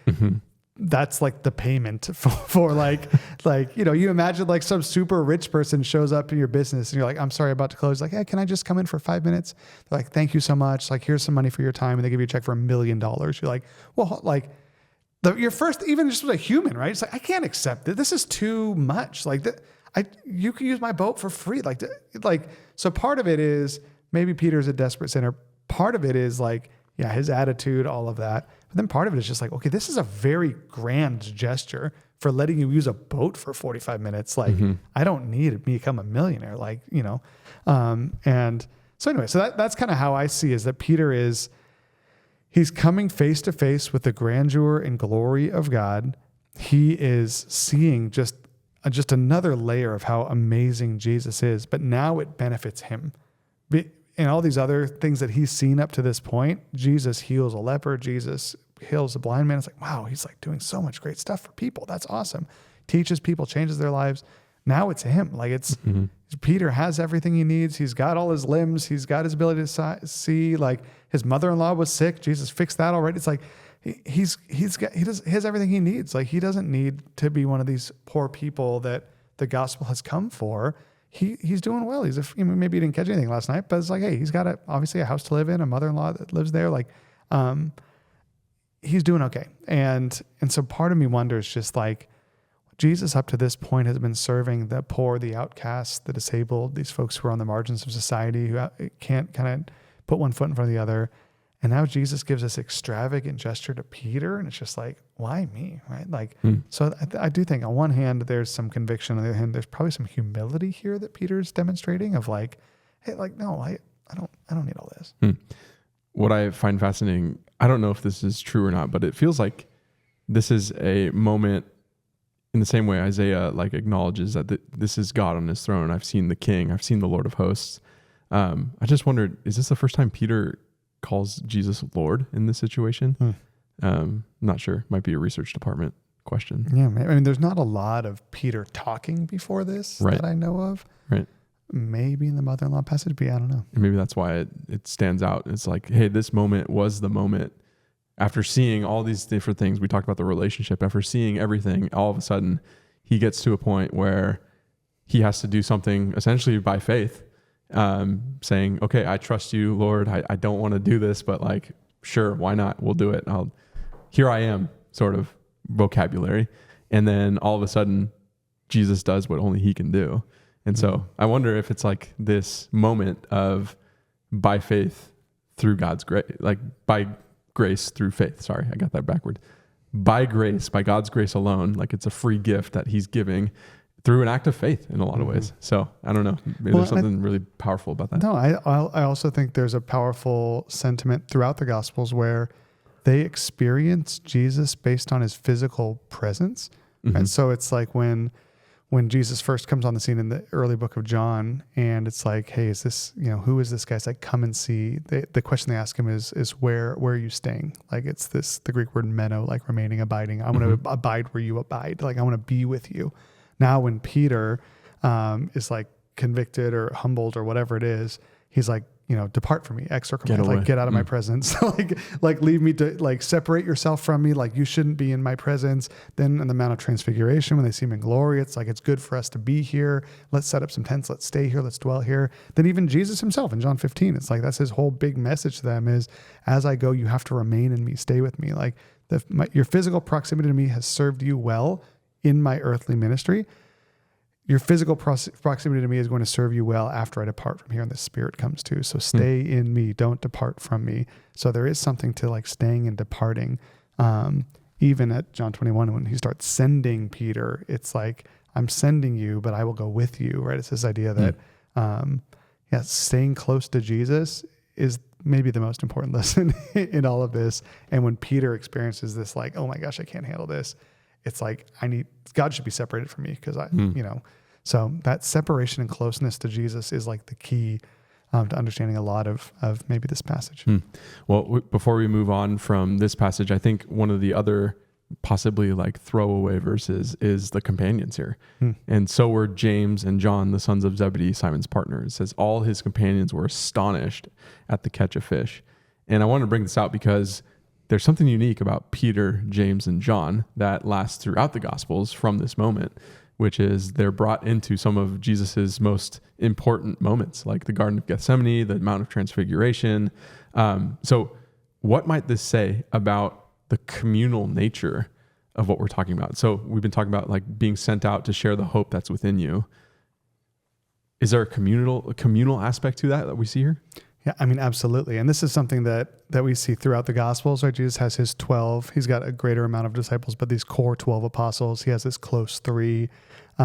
that's like the payment for like, you imagine like some super rich person shows up in your business and you're like, "I'm sorry, about to close." Like, "Hey, can I just come in for 5 minutes?" They're like, "Thank you so much. Like, here's some money for your time." And they give you a check for $1 million. You're like, well, like your first, even just with a human, right? It's like, I can't accept it. This is too much. Like you can use my boat for free. So part of it is maybe Peter's a desperate sinner. Part of it is like, yeah, his attitude, all of that. But then part of it is just like, okay, this is a very grand gesture for letting you use a boat for 45 minutes. Like, I don't need to become a millionaire. Like, and so anyway, so that's kind of how I see is that Peter he's coming face to face with the grandeur and glory of God. He is seeing just another layer of how amazing Jesus is, but now it benefits him. And all these other things that he's seen up to this point, Jesus heals a leper, Jesus heals a blind man. It's like, wow, he's like doing so much great stuff for people. That's awesome. Teaches people, changes their lives. Now it's him. Like Peter has everything he needs. He's got all his limbs. He's got his ability to see. Like his mother-in-law was sick. Jesus fixed that already. It's like he has everything he needs. Like he doesn't need to be one of these poor people that the gospel has come for. He's doing well. Maybe he didn't catch anything last night, but it's like, hey, he's got obviously a house to live in, a mother-in-law that lives there. Like, he's doing okay. And so part of me wonders just like, Jesus up to this point has been serving the poor, the outcasts, the disabled, these folks who are on the margins of society who can't kind of put one foot in front of the other. And now Jesus gives this extravagant gesture to Peter, and it's just like, why me, right? Like, so I do think on one hand, there's some conviction. On the other hand, there's probably some humility here that Peter's demonstrating of like, hey, like, no, I don't need all this. What I find fascinating, I don't know if this is true or not, but it feels like this is a moment in the same way Isaiah like acknowledges that this is God on his throne. I've seen the King. I've seen the Lord of hosts. I just wondered, is this the first time Peter calls Jesus Lord in this situation? Not sure. Might be a research department question. Yeah, I mean, there's not a lot of Peter talking before this that I know of. Right. Maybe in the mother-in-law passage, but I don't know. And maybe that's why it stands out. It's like, hey, this moment was the moment. After seeing all these different things, we talked about the relationship. After seeing everything, all of a sudden, he gets to a point where he has to do something essentially by faith, saying, okay, I trust you, Lord. I don't want to do this, but like, sure, why not? We'll do it. Here I am, sort of vocabulary. And then all of a sudden, Jesus does what only he can do. And so I wonder if it's like this moment of by faith through God's grace, like by grace through faith. Sorry, I got that backward. By grace, by God's grace alone, like it's a free gift that he's giving through an act of faith in a lot of ways. So I don't know. Maybe there's something really powerful about that. No, I also think there's a powerful sentiment throughout the Gospels where they experience Jesus based on his physical presence. And so it's like when Jesus first comes on the scene in the early book of John, and it's like, hey, is this, who is this guy? It's like, come and see. The question they ask him is where are you staying? Like it's the Greek word meno, like remaining, abiding. I want to abide where you abide. Like I want to be with you. Now when Peter is like convicted or humbled or whatever it is, he's like, depart from me, exorcumate, like get out of my presence, like leave me to like separate yourself from me. Like you shouldn't be in my presence. Then in the Mount of Transfiguration, when they see him in glory, it's like, it's good for us to be here. Let's set up some tents. Let's stay here. Let's dwell here. Then even Jesus himself in John 15, it's like, that's his whole big message to them is, as I go, you have to remain in me, stay with me. Like your physical proximity to me has served you well in my earthly ministry. Your physical proximity to me is going to serve you well after I depart from here and the Spirit comes too. So stay in me, don't depart from me. So there is something to like staying and departing. Even at John 21, when he starts sending Peter, it's like, I'm sending you, but I will go with you, right? It's this idea that, staying close to Jesus is maybe the most important lesson in all of this. And when Peter experiences this, like, oh my gosh, I can't handle this. It's like, God should be separated from me because so that separation and closeness to Jesus is like the key to understanding a lot of maybe this passage. Well, before we move on from this passage, I think one of the other possibly like throwaway verses is the companions here. And so were James and John, the sons of Zebedee, Simon's partners. It says all his companions were astonished at the catch of fish. And I want to bring this out because there's something unique about Peter, James, and John that lasts throughout the Gospels from this moment, which is they're brought into some of Jesus's most important moments, like the Garden of Gethsemane, the Mount of Transfiguration. So what might this say about the communal nature of what we're talking about? So we've been talking about like being sent out to share the hope that's within you. Is there a communal aspect to that we see here? Yeah, I mean, absolutely. And this is something that we see throughout the Gospels, right? Jesus has his 12. He's got a greater amount of disciples, but these core 12 apostles, he has this close 3.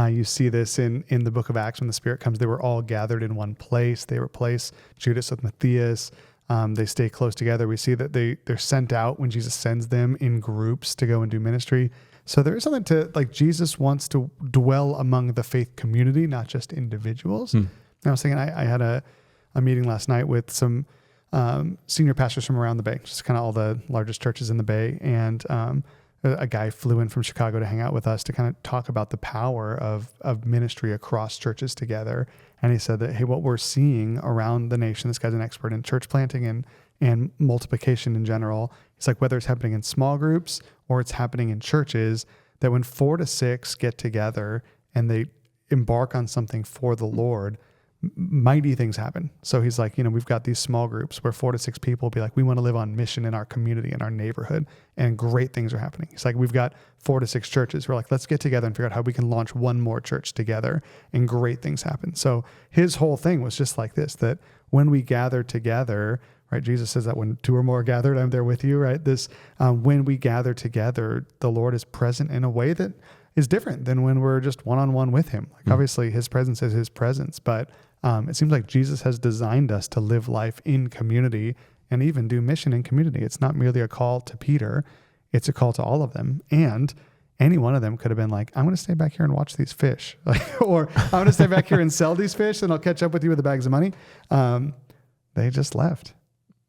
You see this in the book of Acts when the Spirit comes. They were all gathered in one place. They replace Judas with Matthias. They stay close together. We see that they're sent out when Jesus sends them in groups to go and do ministry. So there is something to, like, Jesus wants to dwell among the faith community, not just individuals. And I was thinking, I had a meeting last night with some senior pastors from around the Bay, just kind of all the largest churches in the Bay. And a guy flew in from Chicago to hang out with us to kind of talk about the power of ministry across churches together. And he said that, hey, what we're seeing around the nation, this guy's an expert in church planting and multiplication in general. It's like whether it's happening in small groups or it's happening in churches, that when 4 to 6 get together and they embark on something for the Lord, mighty things happen. So he's like, we've got these small groups where 4 to 6 people will be like, we want to live on mission in our community, in our neighborhood, and great things are happening. It's like, we've got 4 to 6 churches. We're like, let's get together and figure out how we can launch one more church together, and great things happen. So his whole thing was just like this, that when we gather together, right? Jesus says that when 2 or more are gathered, I'm there with you, right? This, when we gather together, the Lord is present in a way that is different than when we're just one-on-one with him. Like obviously his presence is his presence, but it seems like Jesus has designed us to live life in community and even do mission in community. It's not merely a call to Peter. It's a call to all of them. And any one of them could have been like, I'm going to stay back here and watch these fish. Or I'm going to stay back here and sell these fish and I'll catch up with you with the bags of money. They just left.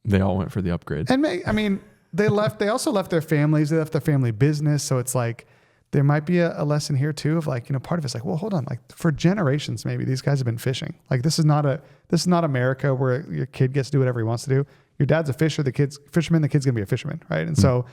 They all went for the upgrade. And they left. They also left their families. They left their family business. So it's like, there might be a lesson here too of like, part of it's like, well, hold on, like for generations, maybe these guys have been fishing. Like this is not America where your kid gets to do whatever he wants to do. Your dad's a fisherman, the kid's going to be a fisherman. Right. And so,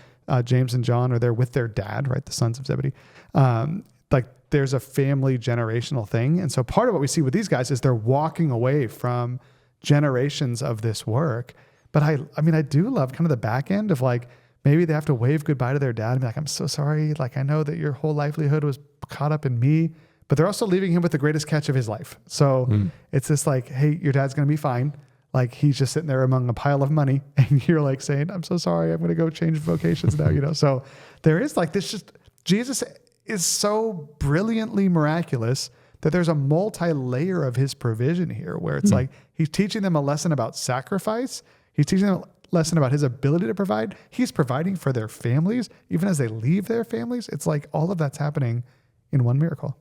James and John are there with their dad, right? The sons of Zebedee. Like there's a family generational thing. And so part of what we see with these guys is they're walking away from generations of this work. But I do love kind of the back end of like, maybe they have to wave goodbye to their dad and be like, I'm so sorry. Like, I know that your whole livelihood was caught up in me, but they're also leaving him with the greatest catch of his life. So it's this like, hey, your dad's going to be fine. Like he's just sitting there among a pile of money and you're like saying, I'm so sorry. I'm going to go change vocations now, So there is like this, just Jesus is so brilliantly miraculous that there's a multi-layer of his provision here where it's like, he's teaching them a lesson about sacrifice. He's teaching them lesson about his ability to provide. He's providing for their families, even as they leave their families. It's like all of that's happening in one miracle.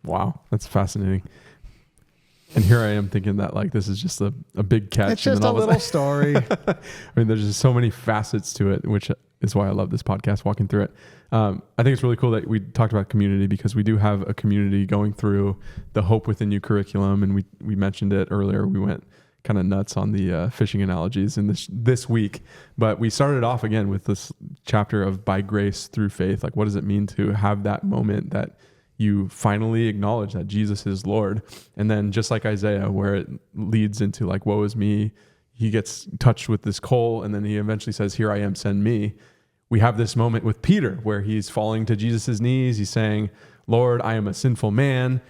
Wow. That's fascinating. And here I am thinking that like, this is just a big catch. It's just a little story. There's just so many facets to it, which is why I love this podcast, walking through it. I think it's really cool that we talked about community, because we do have a community going through the Hope Within You curriculum. And we mentioned it earlier. We went kind of nuts on the fishing analogies in this week, but we started off again with this chapter of by grace through faith. Like, what does it mean to have that moment that you finally acknowledge that Jesus is Lord? And then just like Isaiah, where it leads into like, woe is me, he gets touched with this coal, and then he eventually says, here I am, send me. We have this moment with Peter where he's falling to Jesus's knees. He's saying, Lord, I am a sinful man.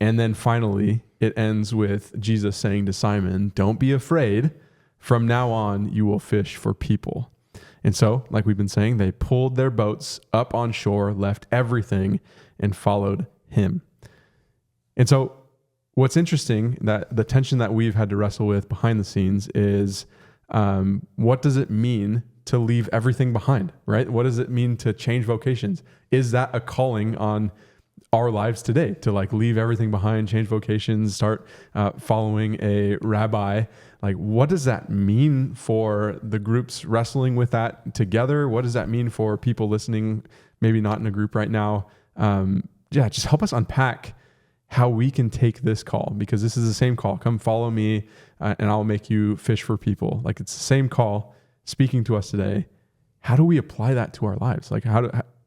And then finally it ends with Jesus saying to Simon, don't be afraid. From now on, you will fish for people. And so, like we've been saying, they pulled their boats up on shore, left everything, and followed him. And so what's interesting, that the tension that we've had to wrestle with behind the scenes is, what does it mean to leave everything behind, right? What does it mean to change vocations? Is that a calling on our lives today to like leave everything behind, change vocations, start following a rabbi? Like, what does that mean for the groups wrestling with that together? What does that mean for people listening, maybe not in a group right now? Just help us unpack how we can take this call, because this is the same call. Come follow me and I'll make you fish for people. Like, it's the same call speaking to us today. How do we apply that to our lives? Like,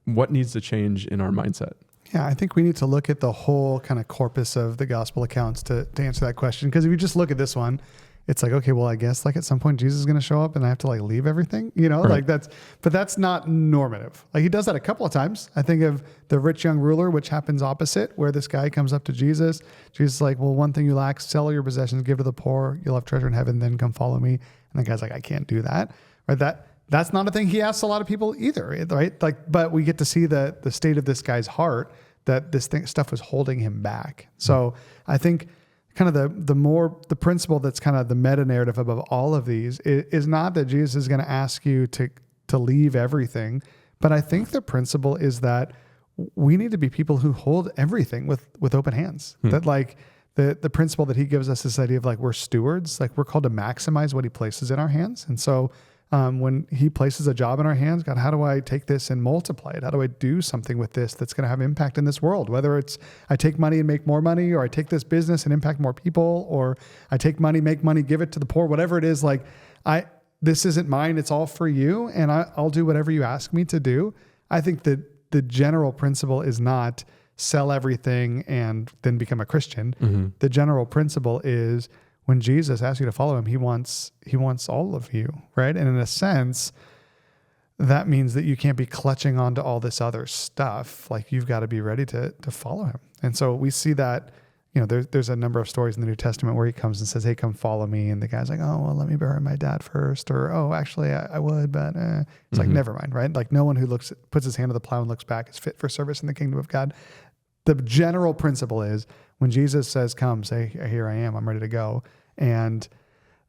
what needs to change in our mindset? Yeah, I think we need to look at the whole kind of corpus of the gospel accounts to answer that question. Because if you just look at this one, it's like, okay, well, I guess like at some point Jesus is going to show up and I have to like leave everything, Right. but that's not normative. Like, he does that a couple of times. I think of the rich young ruler, which happens opposite, where this guy comes up to Jesus. Jesus is like, well, one thing you lack, sell your possessions, give to the poor, you'll have treasure in heaven, then come follow me. And the guy's like, I can't do that. Right? That's not a thing he asks a lot of people either, right? Like, but we get to see the state of this guy's heart, that this stuff was holding him back. So I think kind of the principle that's kind of the meta narrative above all of these is not that Jesus is going to ask you to leave everything, but I think the principle is that we need to be people who hold everything with open hands. That like the principle that he gives us, this idea of like, we're stewards, like we're called to maximize what he places in our hands. And so when he places a job in our hands, God, how do I take this and multiply it? How do I do something with this that's going to have impact in this world? Whether it's I take money and make more money, or I take this business and impact more people, or I take money, make money, give it to the poor, whatever it is, like this isn't mine. It's all for you. And I'll do whatever you ask me to do. I think that the general principle is not sell everything and then become a Christian. Mm-hmm. The general principle is, when Jesus asks you to follow him, he wants all of you, right? And in a sense, that means that you can't be clutching onto all this other stuff. Like, you've got to be ready to follow him. And so we see that, there's a number of stories in the New Testament where he comes and says, hey, come follow me. And the guy's like, oh, well, let me bury my dad first. Or, oh, actually I would, but it's like, never mind, right? Like, no one who puts his hand to the plow and looks back is fit for service in the kingdom of God. The general principle is, when Jesus says, come, say, here I am, I'm ready to go. And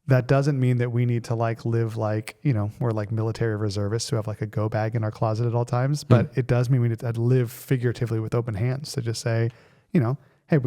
that doesn't mean that we need to like live like, we're like military reservists who have like a go bag in our closet at all times. But it does mean we need to live figuratively with open hands, to just say, hey,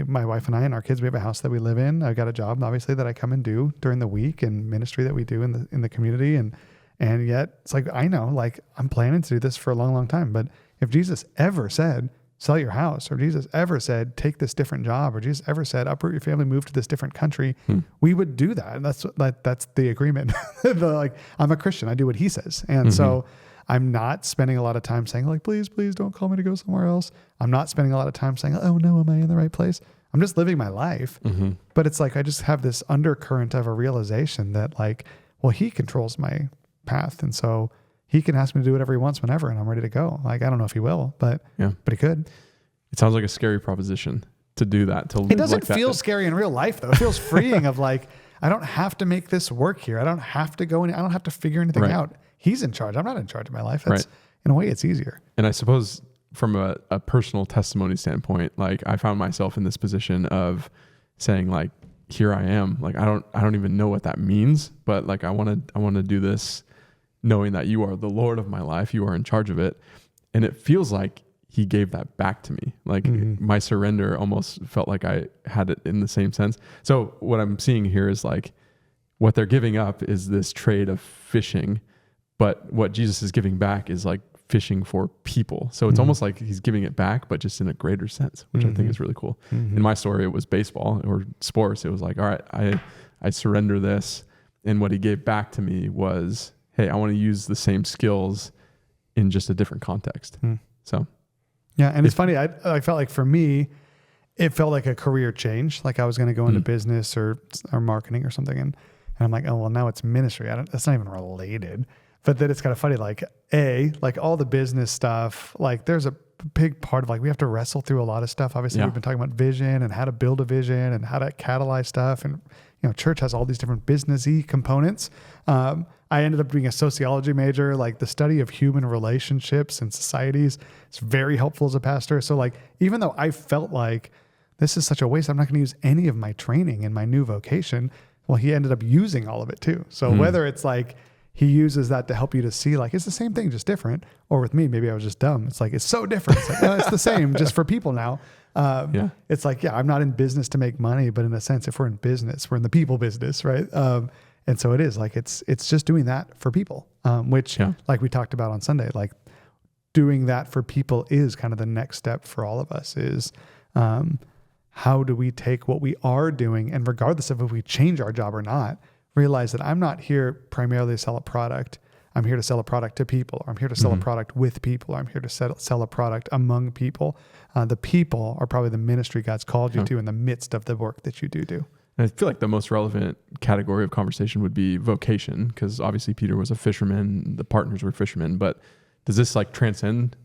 my wife and I and our kids, we have a house that we live in. I've got a job, obviously, that I come and do during the week, and ministry that we do in the community. And yet it's like, I know, like, I'm planning to do this for a long, long time. But if Jesus ever said, sell your house, or Jesus ever said, take this different job, or Jesus ever said, uproot your family, move to this different country, we would do that. And that's the agreement. Like, I'm a Christian, I do what he says. And so I'm not spending a lot of time saying like, please don't call me to go somewhere else. I'm not spending a lot of time saying, oh no, am I in the right place? I'm just living my life. But it's like, I just have this undercurrent of a realization that like, well, he controls my path. And so he can ask me to do whatever he wants whenever, and I'm ready to go. Like, I don't know if he will, but he could. It sounds like a scary proposition to do that. It doesn't feel scary in real life, though. It feels freeing of like, I don't have to make this work here. I don't have to go in. I don't have to figure anything out. He's in charge. I'm not in charge of my life. That's in a way, it's easier. And I suppose from a personal testimony standpoint, like, I found myself in this position of saying like, here I am. Like, I don't even know what that means, but like, I want to do this knowing that you are the Lord of my life, you are in charge of it. And it feels like he gave that back to me. Like, my surrender almost felt like I had it in the same sense. So what I'm seeing here is like, what they're giving up is this trade of fishing But what Jesus is giving back is like fishing for people. So it's almost like he's giving it back, but just in a greater sense, which I think is really cool. In my story, it was baseball or sports. It was like, all right, I surrender this. And what he gave back to me was, hey, I want to use the same skills in just a different context. So, yeah. And it's funny. I felt like for me, it felt like a career change. Like I was going to go into business or marketing or something. And I'm like, oh, well, now it's ministry. That's not even related. But then it's kind of funny, like all the business stuff, like there's a big part of like, we have to wrestle through a lot of stuff. Obviously we've been talking about vision and how to build a vision and how to catalyze stuff. And, church has all these different businessy components. I ended up being a sociology major, like the study of human relationships and societies. It's very helpful as a pastor. So like, even though I felt like this is such a waste, I'm not going to use any of my training in my new vocation. Well, he ended up using all of it too. So whether it's like, he uses that to help you to see like, it's the same thing, just different. Or with me, maybe I was just dumb. It's like, it's so different. It's like, no, it's the same just for people now. It's like, I'm not in business to make money, but in a sense, if we're in business, we're in the people business. Right. And so it is like, it's just doing that for people, which like we talked about on Sunday, like doing that for people is kind of the next step for all of us is, how do we take what we are doing? And regardless of if we change our job or not, realize that I'm not here primarily to sell a product. I'm here to sell a product to people. Or I'm here to sell a product with people. Or I'm here to sell a product among people. The people are probably the ministry God's called you to in the midst of the work that you do. And I feel like the most relevant category of conversation would be vocation, because obviously Peter was a fisherman, the partners were fishermen, but does this like transcend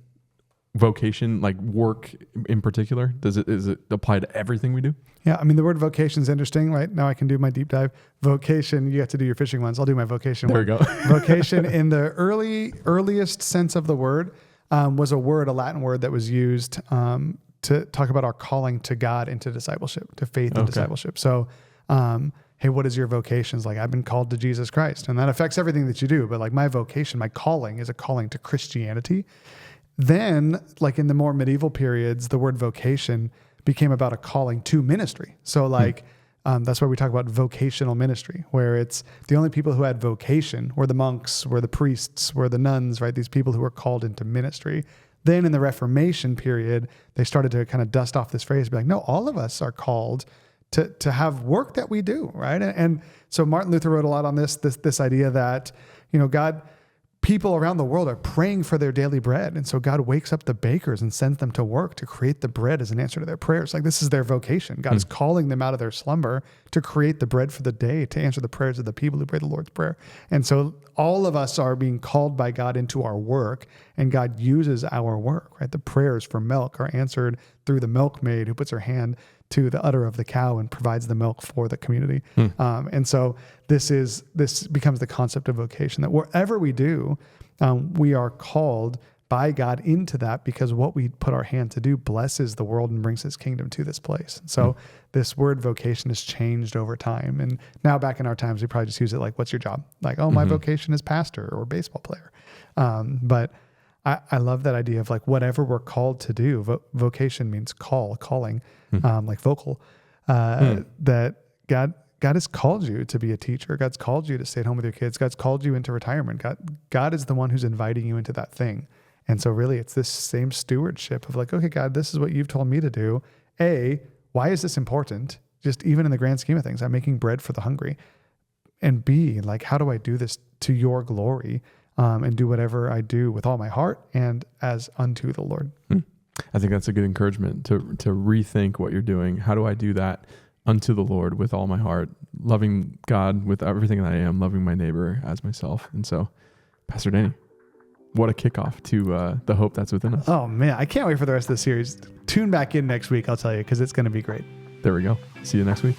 vocation, like work in particular? Does it apply to everything we do? Yeah. I mean, the word vocation is interesting, right? Now I can do my deep dive. Vocation, you have to do your fishing ones. I'll do my vocation. There we go. Vocation in the earliest sense of the word was a Latin word that was used to talk about our calling to God into discipleship, to faith and discipleship. So, hey, what is your vocation? It's like, I've been called to Jesus Christ, and that affects everything that you do. But like my vocation, my calling is a calling to Christianity. Then, like in the more medieval periods, the word vocation became about a calling to ministry. So like, that's why we talk about vocational ministry, where it's the only people who had vocation were the monks, were the priests, were the nuns, right? These people who were called into ministry. Then in the Reformation period, they started to kind of dust off this phrase, be like, no, all of us are called to have work that we do, right? And so Martin Luther wrote a lot on this idea that, God, people around the world are praying for their daily bread. And so God wakes up the bakers and sends them to work to create the bread as an answer to their prayers. Like this is their vocation. God is calling them out of their slumber to create the bread for the day, to answer the prayers of the people who pray the Lord's Prayer. And so all of us are being called by God into our work, and God uses our work, right? The prayers for milk are answered through the milkmaid who puts her hand to the udder of the cow and provides the milk for the community. And so this becomes the concept of vocation, that wherever we do, we are called by God into that, because what we put our hand to do blesses the world and brings his kingdom to this place. So this word vocation has changed over time. And now back in our times, we probably just use it like, what's your job? Like, oh, my vocation is pastor or baseball player. But I love that idea of like, whatever we're called to do, vocation means calling, like vocal, that God has called you to be a teacher. God's called you to stay at home with your kids. God's called you into retirement. God is the one who's inviting you into that thing. And so really it's this same stewardship of like, okay, God, this is what you've told me to do. A, why is this important? Just even in the grand scheme of things, I'm making bread for the hungry. And B, like, how do I do this to your glory? And do whatever I do with all my heart and as unto the Lord. I think that's a good encouragement to rethink what you're doing. How do I do that unto the Lord with all my heart, loving God with everything that I am, loving my neighbor as myself? And so, Pastor Danny, what a kickoff to the hope that's within us. Oh man, I can't wait for the rest of the series. Tune back in next week, I'll tell you, because it's going to be great. There we go. See you next week.